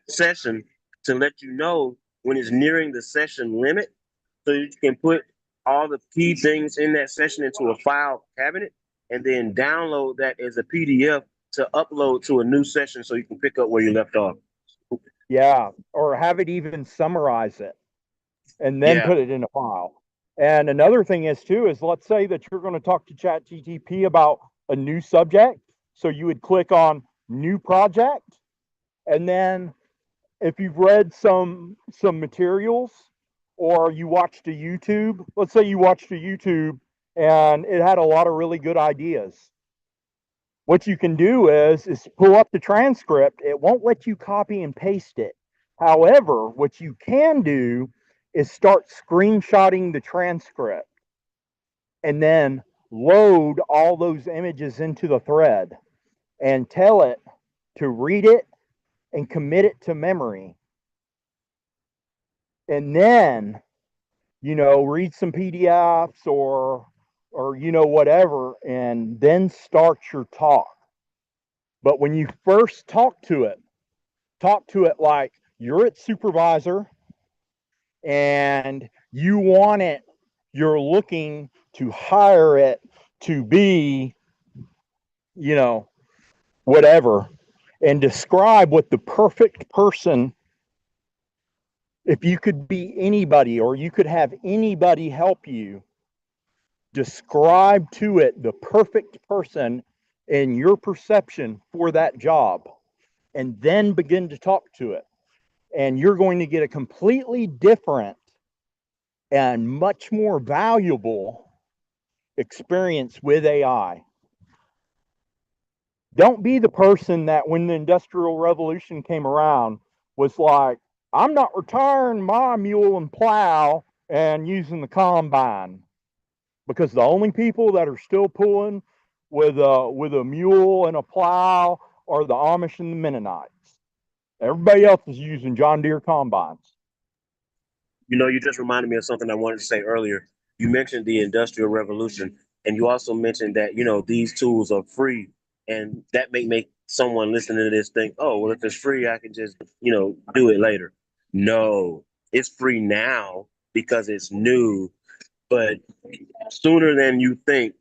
session to let you know when it's nearing the session limit so you can put all the key things in that session into a file cabinet and then download that as a PDF to upload to a new session so you can pick up where you left off. Yeah, or have it even summarize it and then Yeah. put it in a file. And another thing is too is let's say that you're going to talk to Chat GTP about a new subject. So you would click on new project, and then if you've read some materials or you watched a YouTube, let's say you watched a YouTube and it had a lot of really good ideas. What you can do is pull up the transcript. It won't let you copy and paste it. However, what you can do is start screenshotting the transcript and then load all those images into the thread and tell it to read it and commit it to memory. And then, read some PDFs or whatever, and then start your talk. But when you first talk to it like you're its supervisor and you want it, you're looking to hire it to be, you know, whatever, and describe what the perfect person, if you could be anybody or you could have anybody help you, describe to it the perfect person in your perception for that job, and then begin to talk to it. And you're going to get a completely different and much more valuable experience with AI. Don't be the person that when the Industrial Revolution came around was like, I'm not retiring my mule and plow and using the combine, because the only people that are still pulling with a mule and a plow are the Amish and the Mennonites. Everybody else is using John Deere combines. You just reminded me of something I wanted to say earlier. You mentioned the Industrial Revolution, and you also mentioned that, these tools are free. And that may make someone listening to this think, oh, well, if it's free, I can just, do it later. No, it's free now because it's new. But sooner than you think,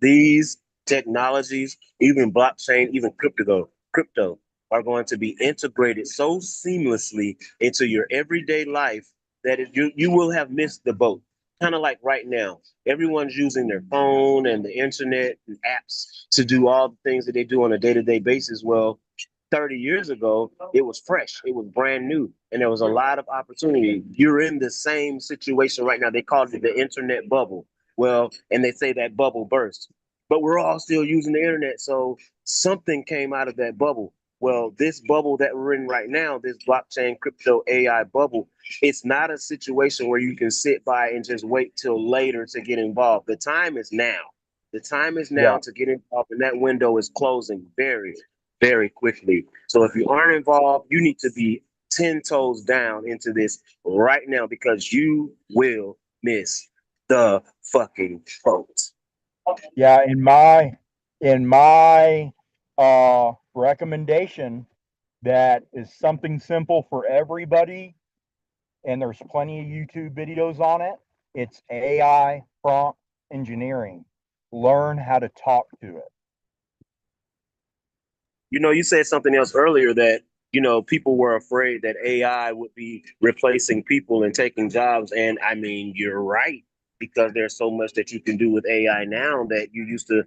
these technologies, even blockchain, even crypto are going to be integrated so seamlessly into your everyday life that you will have missed the boat. Kind of like right now, everyone's using their phone and the internet and apps to do all the things that they do on a day-to-day basis. Well, 30 years ago, it was fresh, it was brand new, and there was a lot of opportunity. You're in the same situation right now. They called it the internet bubble. Well, and they say that bubble burst, but we're all still using the internet. So something came out of that bubble. Well, this bubble that we're in right now, this blockchain crypto AI bubble, it's not a situation where you can sit by and just wait till later to get involved. The time is now. The time is now Yeah. to get involved, and that window is closing very, very quickly. So if you aren't involved, you need to be 10 toes down into this right now because you will miss the fucking boat. Yeah. In my recommendation, that is something simple for everybody, and there's plenty of YouTube videos on it. It's AI prompt engineering. Learn how to talk to it. You know, you said something else earlier that, you know, people were afraid that AI would be replacing people and taking jobs. And I mean, you're right, because there's so much that you can do with AI now that you used to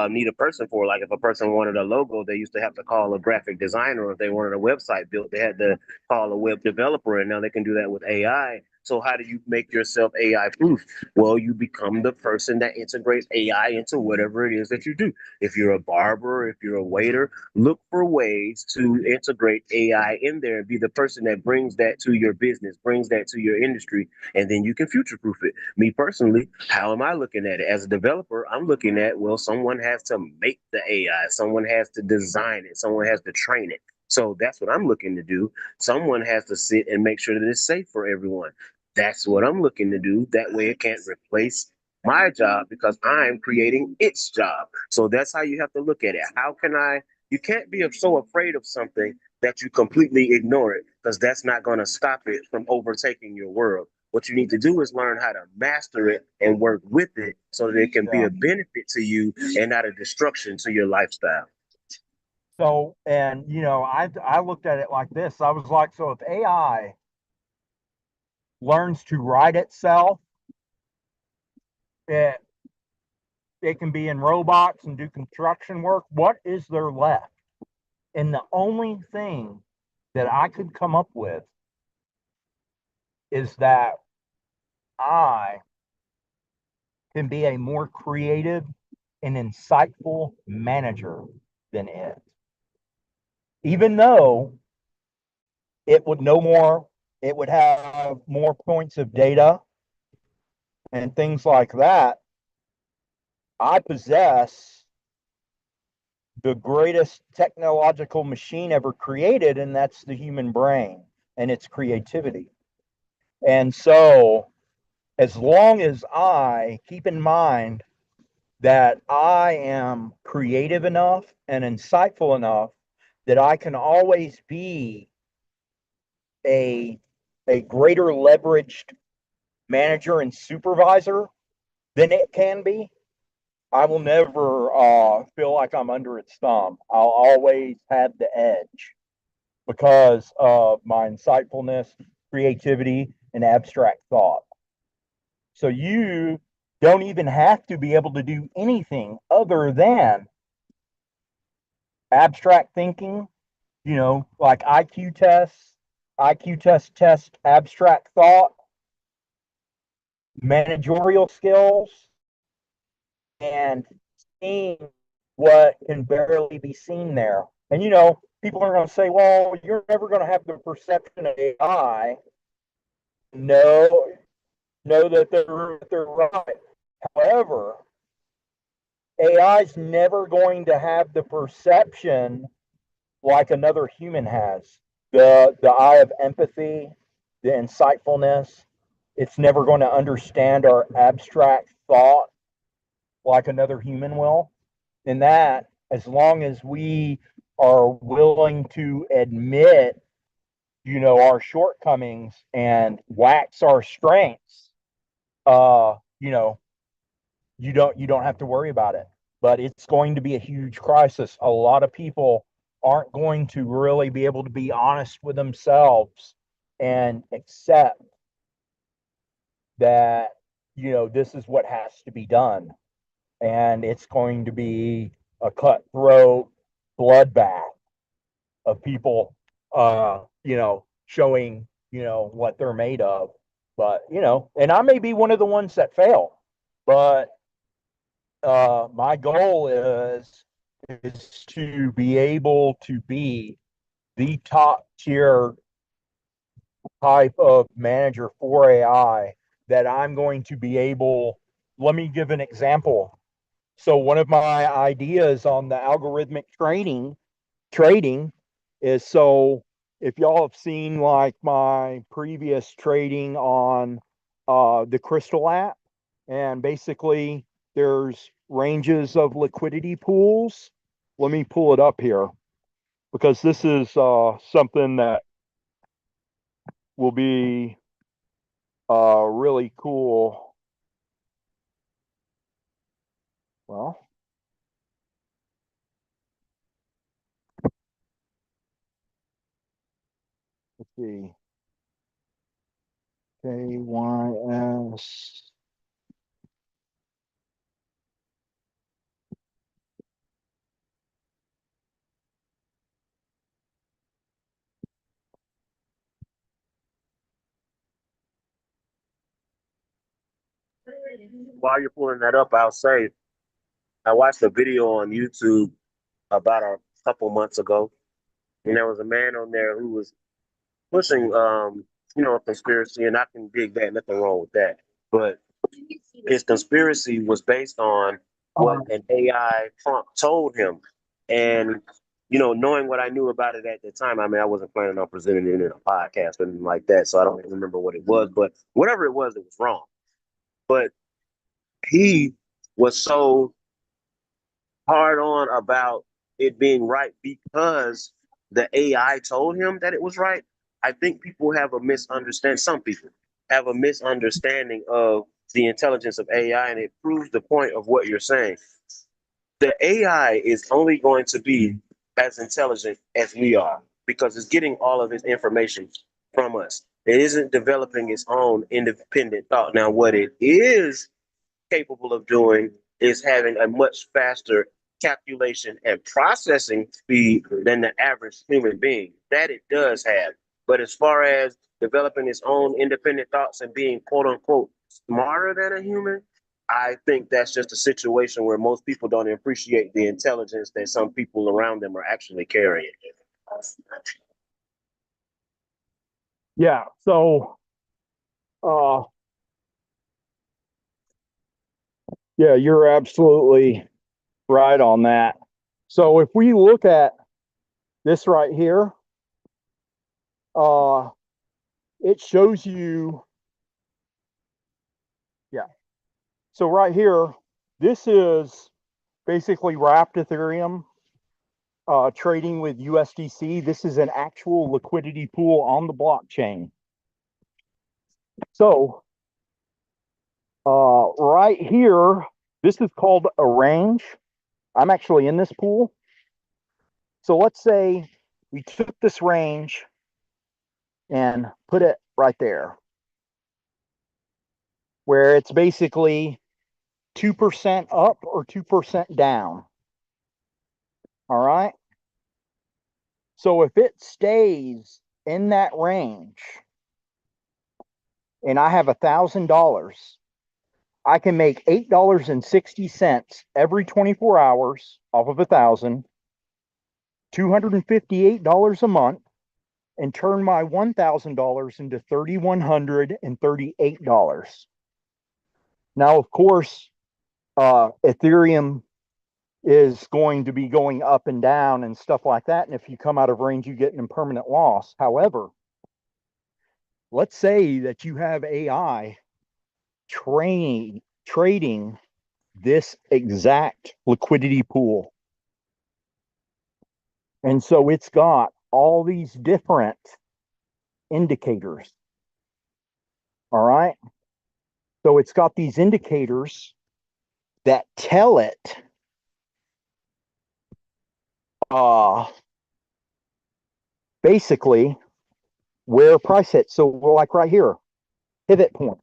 need a person for. Like if a person wanted a logo, they used to have to call a graphic designer. Or if they wanted a website built, they had to call a web developer. And now they can do that with AI. So how do you make yourself AI proof? Well, you become the person that integrates AI into whatever it is that you do. If you're a barber, if you're a waiter, look for ways to integrate AI in there and be the person that brings that to your business, brings that to your industry, and then you can future proof it. Me personally, how am I looking at it? As a developer, I'm looking at, well, someone has to make the AI, someone has to design it, someone has to train it. So that's what I'm looking to do. Someone has to sit and make sure that it's safe for everyone. That's what I'm looking to do. That way it can't replace my job because I'm creating its job. So that's how you have to look at it. How can I you can't be so afraid of something that you completely ignore it because that's not going to stop it from overtaking your world. What you need to do is learn how to master it and work with it so that it can be Yeah. a benefit to you and not a destruction to your lifestyle. So, and I looked at it like this. I was like, so if AI learns to write itself, it it can be in robots and do construction work. What is there left? And the only thing that I could come up with is that I can be a more creative and insightful manager than it. Even though it would know more, it would have more points of data and things like that. I possess the greatest technological machine ever created, and that's the human brain and its creativity. And so, as long as I keep in mind that I am creative enough and insightful enough that I can always be a, a greater leveraged manager and supervisor than it can be, I will never feel like I'm under its thumb. I'll always have the edge because of my insightfulness, creativity, and abstract thought. So you don't even have to be able to do anything other than abstract thinking, like IQ test abstract thought, managerial skills, and seeing what can barely be seen there. And people are going to say, well, you're never going to have the perception of AI. No, know that they're right. However, AI is never going to have the perception like another human has. The eye of empathy, the insightfulness. It's never going to understand our abstract thought like another human will. And that, as long as we are willing to admit, our shortcomings and wax our strengths, uh, you know, you don't have to worry about it. But it's going to be a huge crisis. A lot of people aren't going to really be able to be honest with themselves and accept that this is what has to be done, and it's going to be a cutthroat bloodbath of people, showing, what they're made of. But, and I may be one of the ones that fail, but my goal is to be able to be the top tier type of manager for AI that I'm going to be able. Let me give an example. So one of my ideas on the algorithmic trading is, so if y'all have seen like my previous trading on the Crystal app, and basically there's ranges of liquidity pools. Let me pull it up here because this is something that will be really cool. Well, let's see. KYS. While you're pulling that up, I'll say I watched a video on YouTube about a couple months ago, and there was a man on there who was pushing, a conspiracy, and I can dig that, nothing wrong with that. But his conspiracy was based on what an AI prompt told him, and knowing what I knew about it at the time, I mean, I wasn't planning on presenting it in a podcast or anything like that, so I don't remember what it was, but whatever it was wrong. But he was so hard on about it being right because the AI told him that it was right. I think people have a misunderstanding. Some people have a misunderstanding of the intelligence of AI, and it proves the point of what you're saying. The AI is only going to be as intelligent as we are because it's getting all of its information from us. It isn't developing its own independent thought. Now, what it is capable of doing is having a much faster calculation and processing speed than the average human being. That it does have. But as far as developing its own independent thoughts and being quote unquote smarter than a human, I think that's just a situation where most people don't appreciate the intelligence that some people around them are actually carrying. Yeah. So, uh, yeah, you're absolutely right on that. So if we look at this right here, it shows you, yeah. So right here, this is basically wrapped Ethereum trading with USDC. This is an actual liquidity pool on the blockchain. So right here, this is called a range. I'm actually in this pool. So let's say we took this range and put it right there, where it's basically 2% up or 2% down. All right. So if it stays in that range and I have $1,000, I can make $8.60 every 24 hours off of 1,000, $258 a month, and turn my $1,000 into $3,138. Now, of course, Ethereum is going to be going up and down and stuff like that. And if you come out of range, you get an impermanent loss. However, let's say that you have AI trading this exact liquidity pool. And so it's got all these different indicators. All right. So it's got these indicators that tell it basically where price hits. So like right here, pivot point.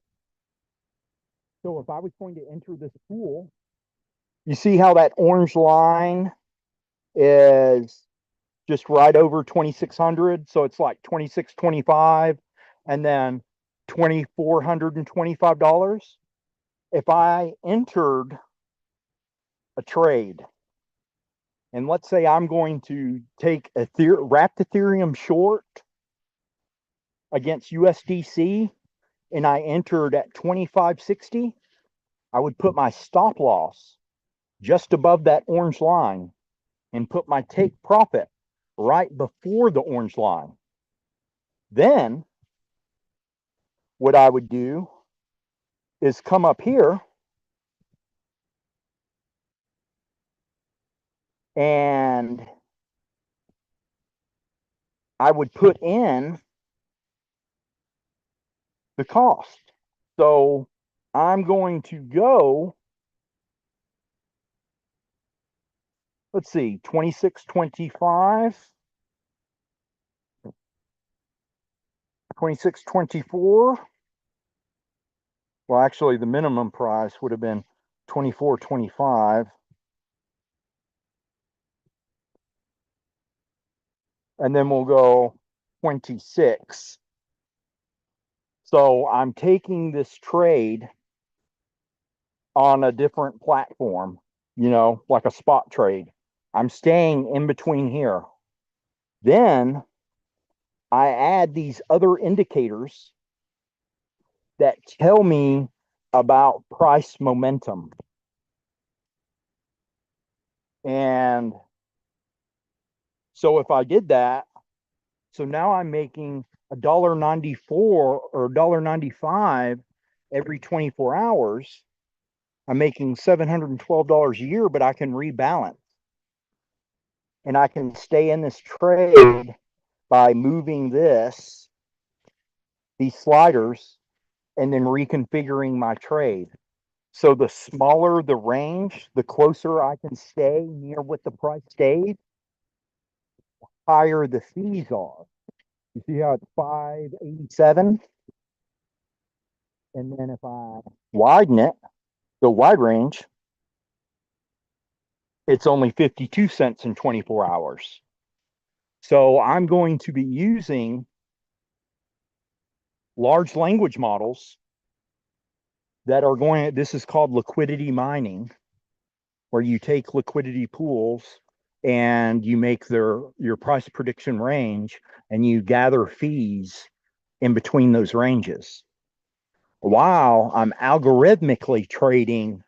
So if I was going to enter this pool, you see how that orange line is just right over 2,600. So it's like 2,625 and then $2,425. If I entered a trade, and let's say I'm going to take wrapped Ethereum short against USDC, and I entered at 2560, I would put my stop loss just above that orange line and put my take profit right before the orange line. Then what I would do is come up here and I would put in the cost. So I'm going to go, let's see, 2625, 2624. Well, actually, the minimum price would have been 2425. And then we'll go 26. So I'm taking this trade on a different platform, like a spot trade. I'm staying in between here. Then I add these other indicators that tell me about price momentum. And so if I did that, so now I'm making $1.94 or $1.95 every 24 hours. I'm making $712 a year, but I can rebalance. And I can stay in this trade by moving these sliders, and then reconfiguring my trade. So the smaller the range, the closer I can stay near what the price stayed, higher the fees are. You see how it's 587? And then if I widen it, the wide range, it's only 52 cents in 24 hours. So I'm going to be using large language models that are going, this is called liquidity mining, where you take liquidity pools and you make your price prediction range and you gather fees in between those ranges while I'm algorithmically trading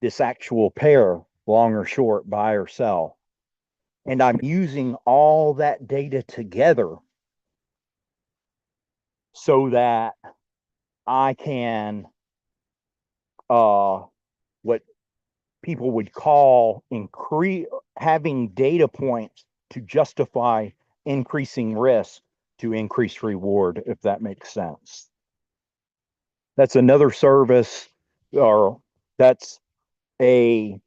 this actual pair, long or short, buy or sell. And I'm using all that data together so that I can what people would call having data points to justify increasing risk to increase reward, if that makes sense. That's another service, or that's a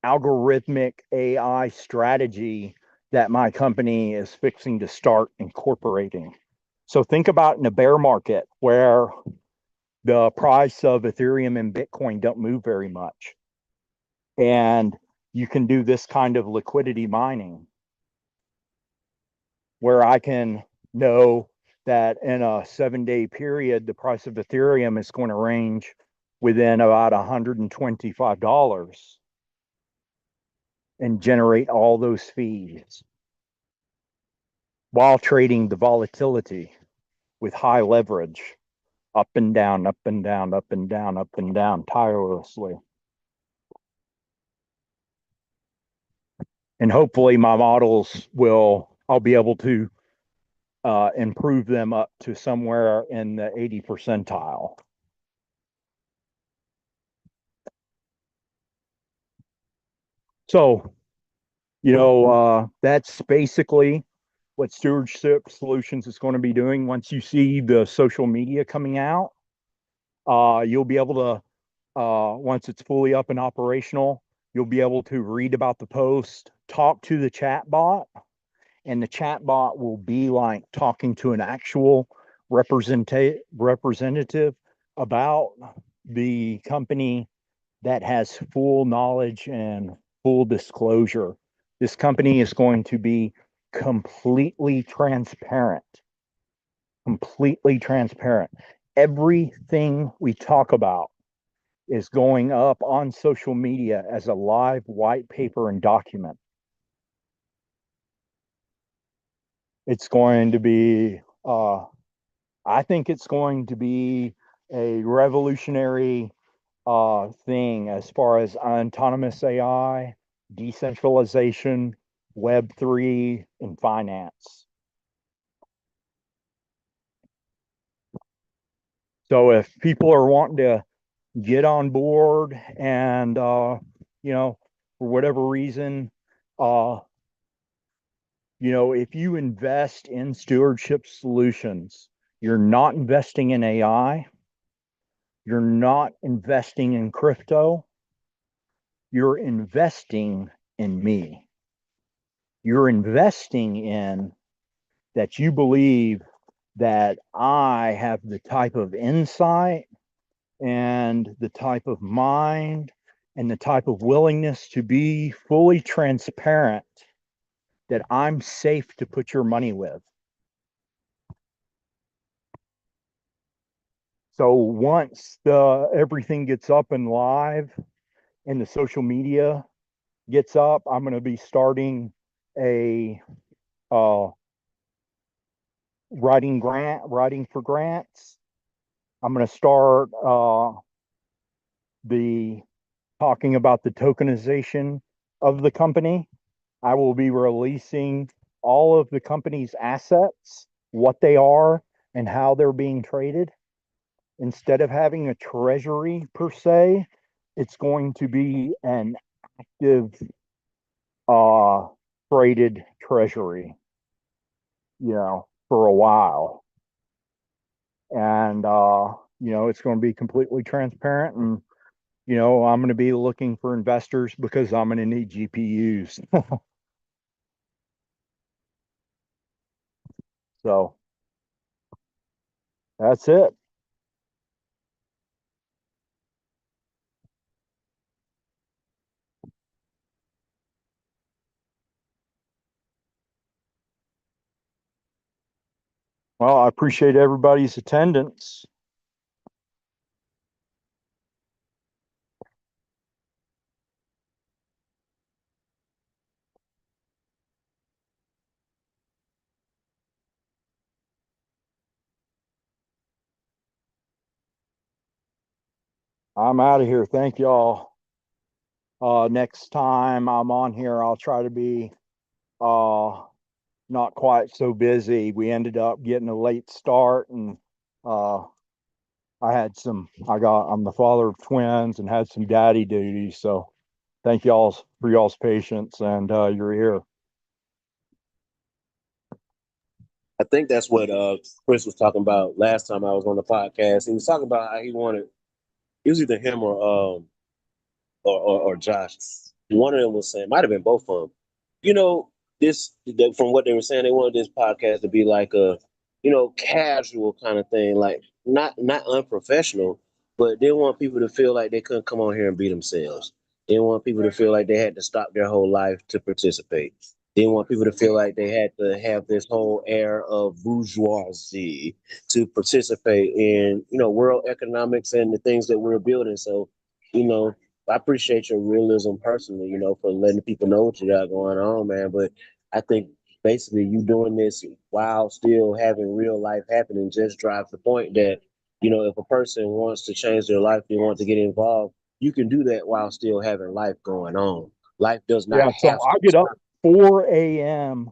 algorithmic AI strategy that my company is fixing to start incorporating. So think about in a bear market where the price of Ethereum and Bitcoin don't move very much. And you can do this kind of liquidity mining where I can know that in a 7-day period, the price of Ethereum is going to range within about $125 and generate all those fees while trading the volatility with high leverage, up and down, up and down, up and down, up and down, tirelessly. And hopefully my models I'll be able to improve them up to somewhere in the 80 percentile. So, that's basically what Stewardship Solutions is going to be doing. Once you see the social media coming out, you'll be able to, once it's fully up and operational, you'll be able to read about the post, talk to the chat bot, and the chat bot will be like talking to an actual representative about the company that has full knowledge and full disclosure. This company is going to be completely transparent. Completely transparent. Everything we talk about is going up on social media as a live white paper and document. It's going to be, I think it's going to be a revolutionary thing as far as autonomous AI, decentralization, Web3, and finance. So if people are wanting to get on board and, for whatever reason, if you invest in stewardship solutions, you're not investing in AI, you're not investing in crypto, you're investing in me. You're investing in that you believe that I have the type of insight and the type of mind and the type of willingness to be fully transparent that I'm safe to put your money with. So once everything gets up and live and the social media gets up, I'm going to be starting a writing for grants. I'm going to start the talking about the tokenization of the company. I will be releasing all of the company's assets, what they are, and how they're being traded. Instead of having a treasury per se, it's going to be an active traded treasury, for a while. And it's going to be completely transparent. And I'm going to be looking for investors because I'm going to need GPUs. So that's it. Well, I appreciate everybody's attendance. I'm out of here. Thank y'all. Next time I'm on here, I'll try to be not quite so busy. We ended up getting a late start, and I'm the father of twins and had some daddy duties. So thank y'all for y'all's patience and your ear. I think that's what Chris was talking about last time I was on the podcast. He was talking about how it was either him or Josh. One of them was saying, might have been both of them. From what they were saying, they wanted this podcast to be like a, casual kind of thing, like not unprofessional, but they want people to feel like they couldn't come on here and be themselves. They want people to feel like they had to stop their whole life to participate. They want people to feel like they had to have this whole air of bourgeoisie to participate in, world economics and the things that we're building. So, I appreciate your realism personally, for letting people know what you got going on, man. But I think basically you doing this while still having real life happening just drives the point that, if a person wants to change their life, they want to get involved, you can do that while still having life going on. Life does not Yeah, so have I to get up stop. 4 a.m.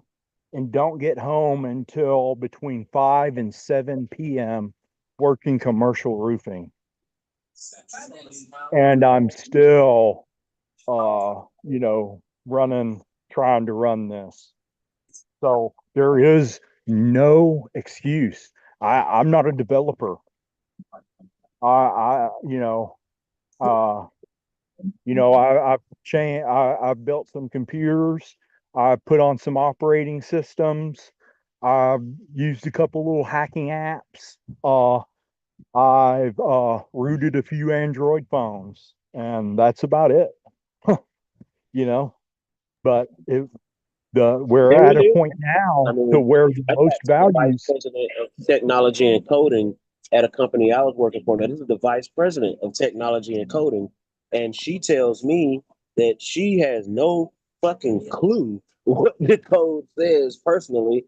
and don't get home until between 5 and 7 p.m. working commercial roofing. And I'm still, trying to run this. So there is no excuse. I'm not a developer. I you know, I've built some computers. I've put on some operating systems. I've used a couple little hacking apps. I've rooted a few Android phones, and that's about it. you know, but we're It at a really is. point I now to mean, where the I most talked to the vice values. president of technology and coding at a company I was working for. Now, this is the vice president of technology and coding, and she tells me that she has no fucking clue what the code says personally.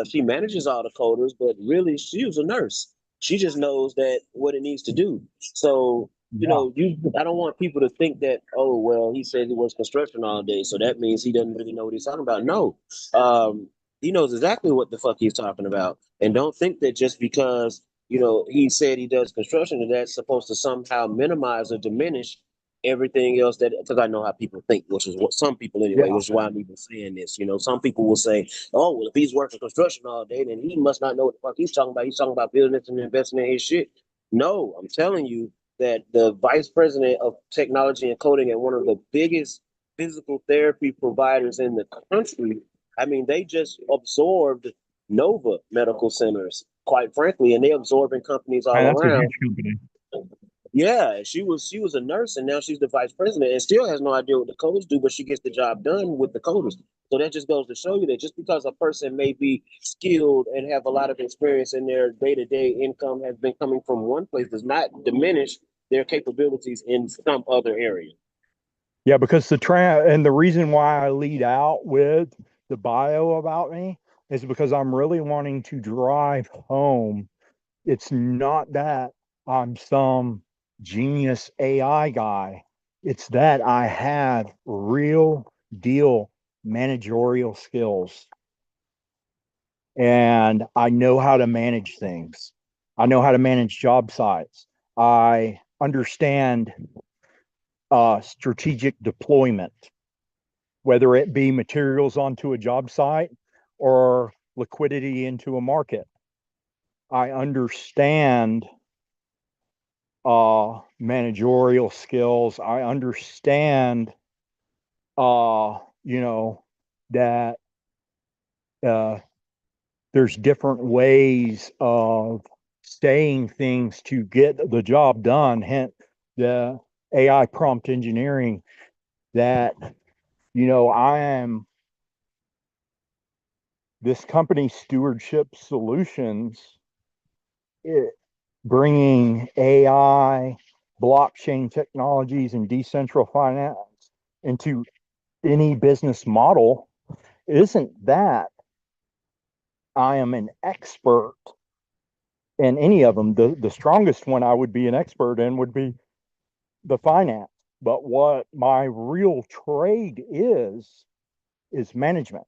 She manages all the coders, but really, she was a nurse. She just knows that what it needs to do. So, Yeah, I don't want people to think that, oh, well, he said he was construction all day, so that means he doesn't really know what he's talking about. No, um, he knows exactly what the fuck he's talking about. And don't think that just because, he said he does construction, that that's supposed to somehow minimize or diminish everything else that, because I know how people think, which is what some people anyway, yeah. which is why I'm even saying this. Some people will say, oh, well, if he's working construction all day, then he must not know what the fuck he's talking about. He's talking about business and investing in his shit. No, I'm telling you that the vice president of technology and coding at one of the biggest physical therapy providers in the country, I mean, they just absorbed Nova Medical Centers, quite frankly, and they absorbing companies all Man, that's a around. huge company. Yeah, she was a nurse, and now she's the vice president, and still has no idea what the coders do, but she gets the job done with the coders. So that just goes to show you that just because a person may be skilled and have a lot of experience in their day-to-day income has been coming from one place does not diminish their capabilities in some other area. Yeah, because and the reason why I lead out with the bio about me is because I'm really wanting to drive home. It's not that I'm some genius AI guy. It's that I have real deal managerial skills and I know how to manage things. I know how to manage job sites. I understand strategic deployment, whether it be materials onto a job site or liquidity into a market. I understand managerial skills. I understand, you know, that uh, there's different ways of saying things to get the job done. Hence, the AI prompt engineering that, I am this company stewardship solutions, it, bringing AI, blockchain technologies, and decentralized finance into any business model isn't that I am an expert in any of them. The strongest one I would be an expert in would be the finance. But what my real trade is management.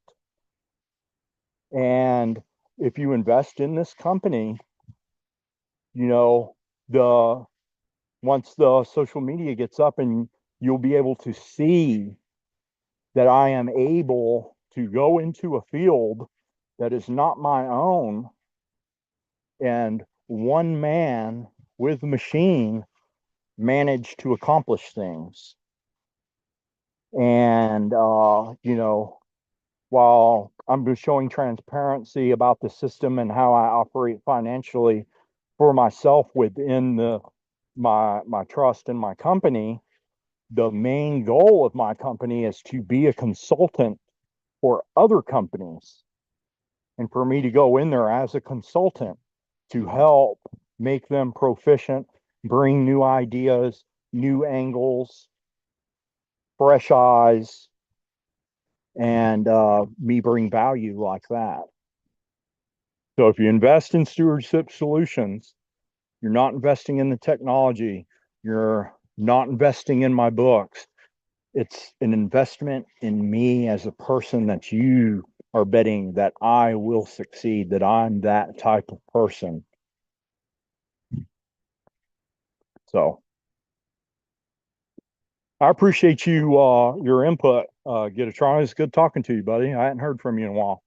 And if you invest in this company, you know, the once the social media gets up and you'll be able to see that I am able to go into a field that is not my own and one man with machine manage to accomplish things. And, while I'm showing transparency about the system and how I operate financially for myself within my trust and my company, the main goal of my company is to be a consultant for other companies and for me to go in there as a consultant to help make them proficient, bring new ideas, new angles, fresh eyes, and me bring value like that. So if you invest in stewardship solutions, you're not investing in the technology, you're not investing in my books. It's an investment in me as a person that you are betting that I will succeed, that I'm that type of person. So I appreciate your input. Get a try. It's good talking to you, buddy. I hadn't heard from you in a while.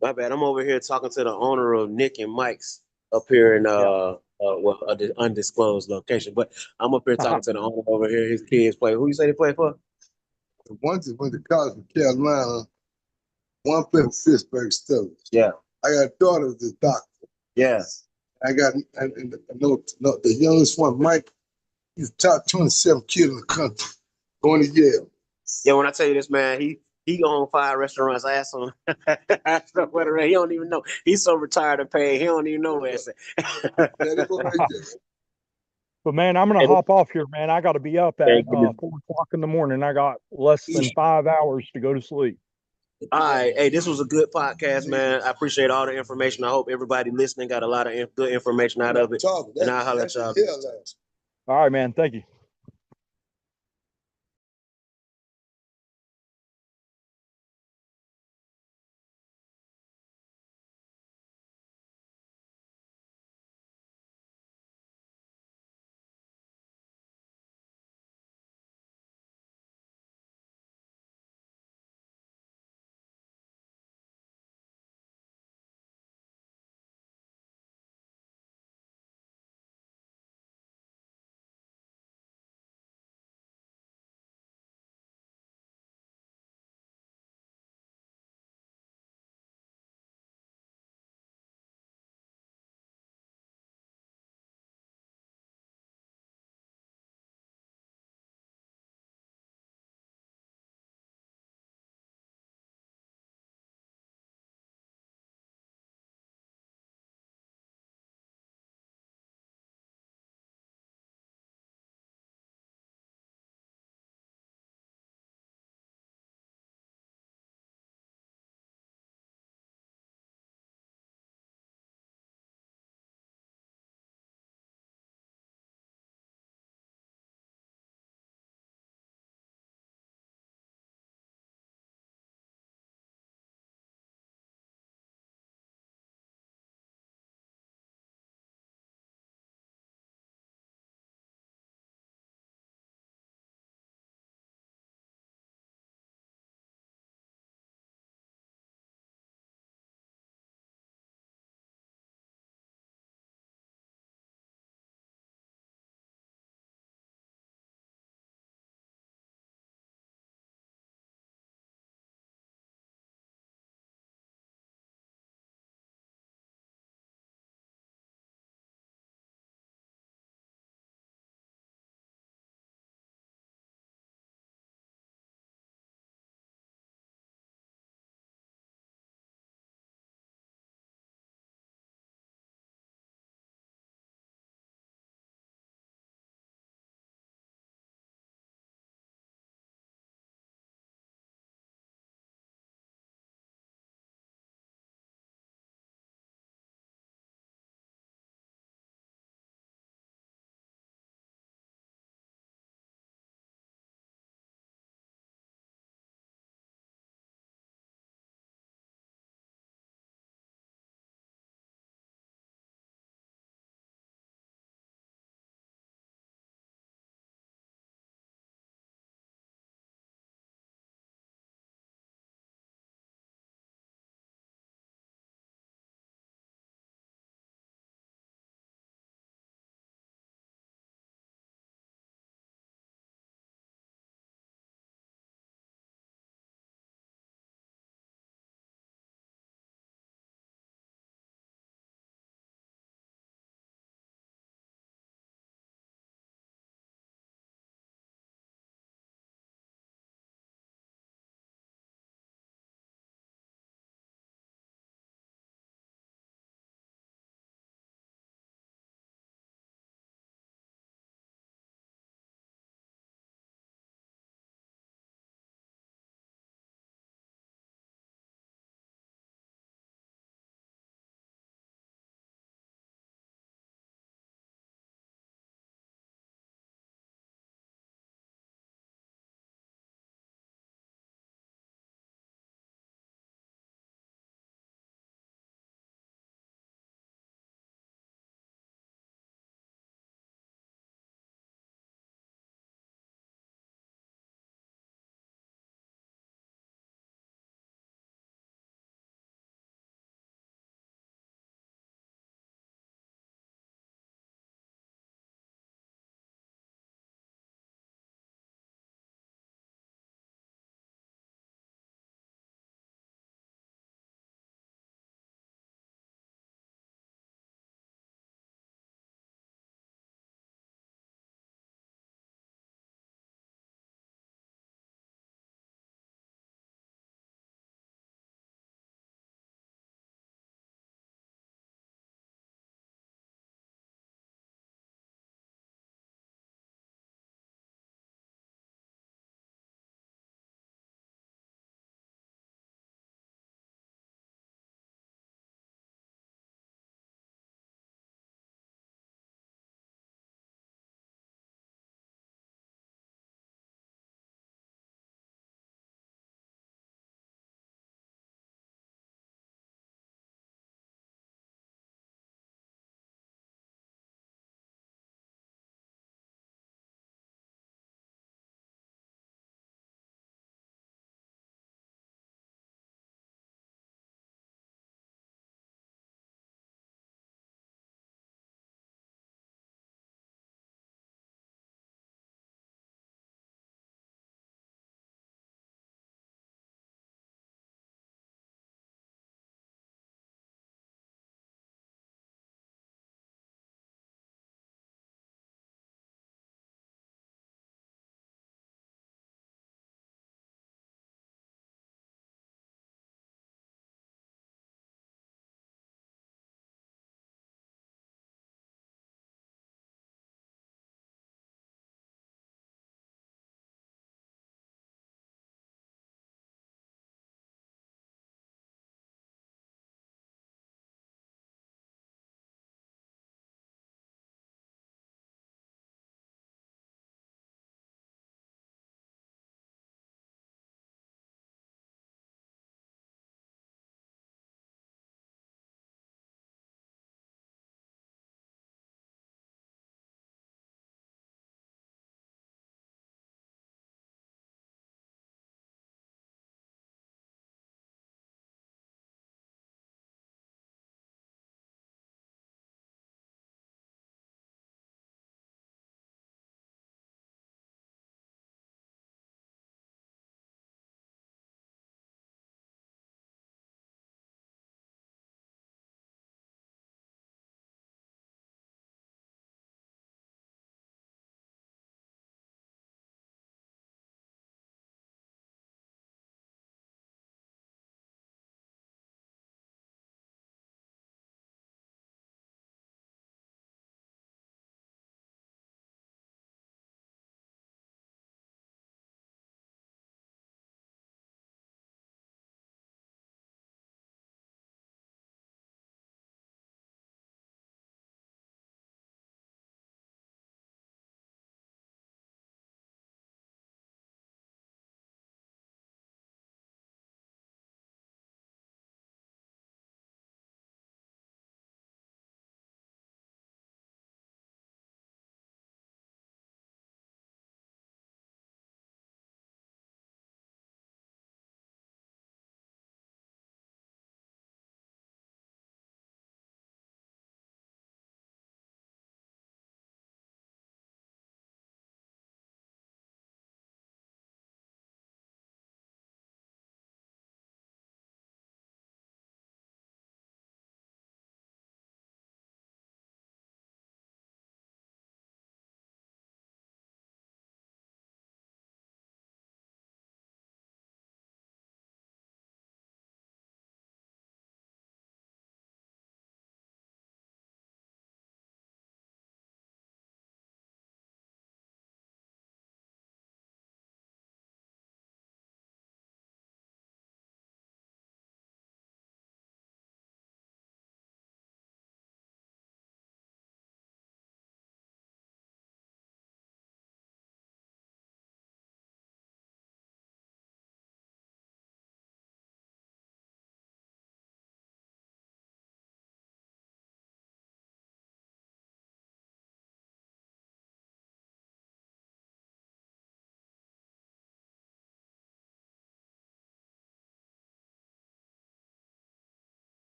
My bad. I'm over here talking to the owner of Nick and Mike's up here in Yeah. well, undisclosed location. But I'm up here talking to the owner over here. His kids play. Who you say they play for? One just went to college in Carolina. One played for Pittsburgh Steelers. Yeah, I got a daughter that's a doctor. yeah. I got, and I know the youngest one, Mike. He's the top 27 kid in the country. Going to Yale. Yeah, when I tell you this, man, he own 5 restaurants. I asked him, he don't even know. He's so retired and paid, he don't even know where it's at. But man, I'm gonna hop off here, man. I got to be up at 4 o'clock in the morning. I got less than 5 hours to go to sleep. All right. Hey, this was a good podcast, man. I appreciate all the information. I hope everybody listening got a lot of good information out of it. And I'll holler at y'all. All right, man. Thank you.